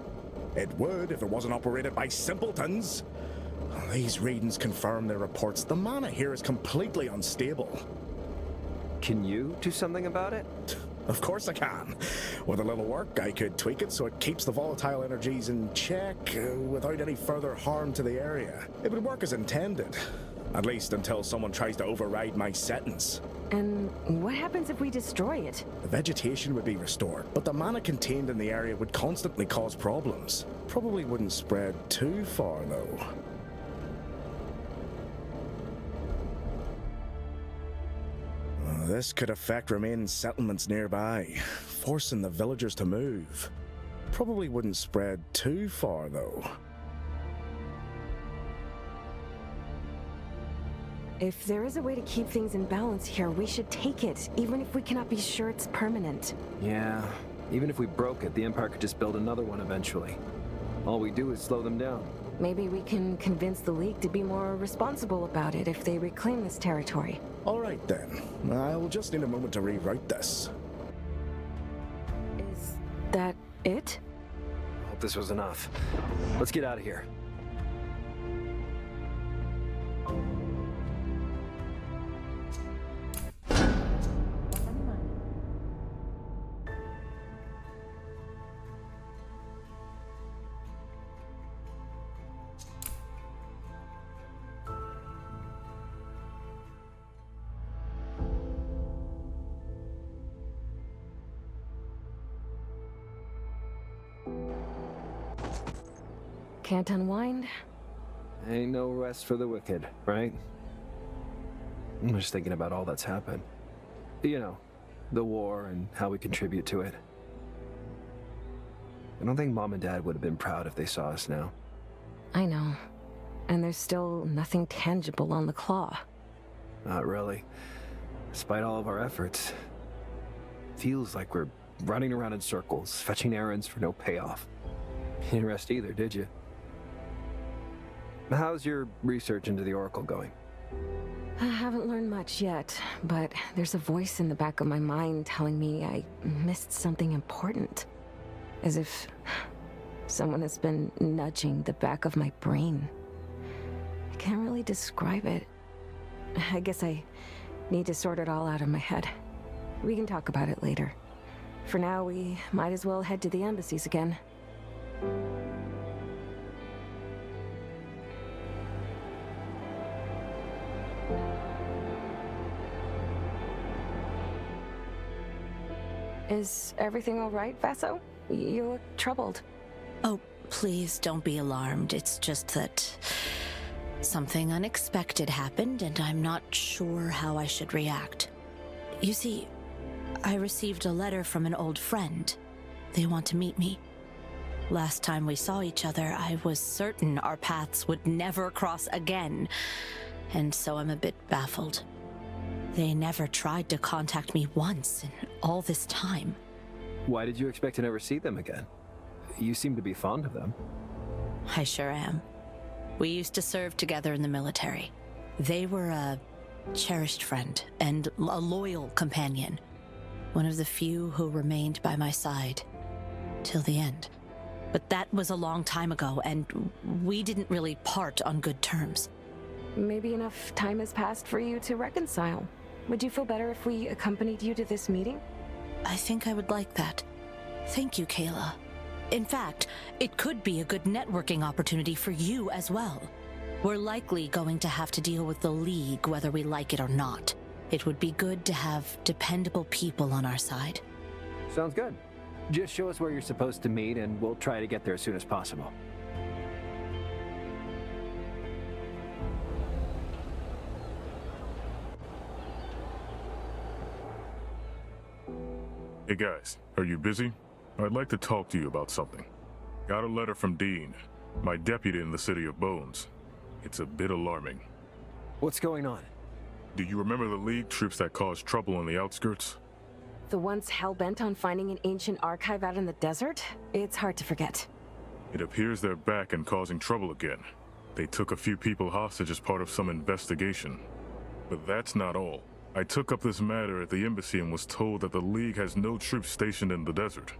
It would if it wasn't operated by simpletons. These readings confirm their reports. The mana here is completely unstable. Can you do something about it? Of course I can. With a little work, I could tweak it so it keeps the volatile energies in check without any further harm to the area. It would work as intended. At least until someone tries to override my settings. And what happens if we destroy it? The vegetation would be restored, but the mana contained in the area would constantly cause problems. Probably wouldn't spread too far, though. This could affect remaining settlements nearby, forcing the villagers to move. Probably wouldn't spread too far, though. If there is a way to keep things in balance here, we should take it, even if we cannot be sure it's permanent. Yeah, even if we broke it, the Empire could just build another one eventually. All we do is slow them down. Maybe we can convince the League to be more responsible about it if they reclaim this territory. All right, then. I'll just need a moment to reroute this. Is that it? I hope this was enough. Let's get out of here. Can't unwind? Ain't no rest for the wicked, right? I'm just thinking about all that's happened. You know, the war and how we contribute to it. I don't think Mom and Dad would have been proud if they saw us now. I know. And there's still nothing tangible on the claw. Not really. Despite all of our efforts. Feels like we're running around in circles, fetching errands for no payoff. You didn't rest either, did you? How's your research into the Oracle going? I haven't learned much yet, but there's a voice in the back of my mind telling me I missed something important. As if someone has been nudging the back of my brain. I can't really describe it. I guess I need to sort it all out of my head. We can talk about it later. For now, we might as well head to the embassies again. Is everything all right, Vaso? You look troubled. Oh, please don't be alarmed. It's just that something unexpected happened, and I'm not sure how I should react. You see, I received a letter from an old friend. They want to meet me. Last time we saw each other, I was certain our paths would never cross again, and so I'm a bit baffled. They never tried to contact me once in all this time. Why did you expect to never see them again? You seem to be fond of them. I sure am. We used to serve together in the military. They were a cherished friend and a loyal companion. One of the few who remained by my side till the end. But that was a long time ago, and we didn't really part on good terms. Maybe enough time has passed for you to reconcile. Would you feel better if we accompanied you to this meeting? I think I would like that. Thank you, Kayla. In fact, it could be a good networking opportunity for you as well. We're likely going to have to deal with the League whether we like it or not. It would be good to have dependable people on our side. Sounds good. Just show us where you're supposed to meet and we'll try to get there as soon as possible. Hey guys, are you busy? I'd like to talk to you about something. Got a letter from Dean, my deputy in the City of Bones. It's a bit alarming. What's going on? Do you remember the League troops that caused trouble on the outskirts? The ones hell-bent on finding an ancient archive out in the desert? It's hard to forget. It appears they're back and causing trouble again. They took a few people hostage as part of some investigation. But that's not all. I took up this matter at the embassy and was told that the League has no troops stationed in the desert.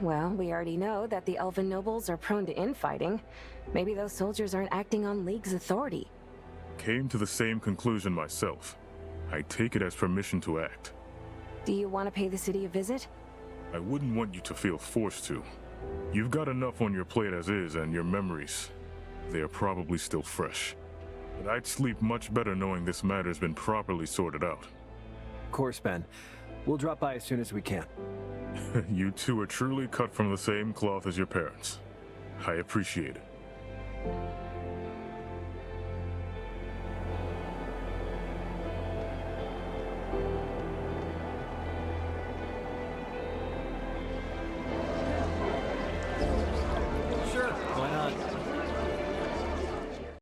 Well, we already know that the Elven nobles are prone to infighting. Maybe those soldiers aren't acting on League's authority. Came to the same conclusion myself. I take it as permission to act. Do you want to pay the city a visit? I wouldn't want you to feel forced to. You've got enough on your plate as is, and your memories, they are probably still fresh. But I'd sleep much better knowing this matter's been properly sorted out. Of course, Ben. We'll drop by as soon as we can. You two are truly cut from the same cloth as your parents. I appreciate it.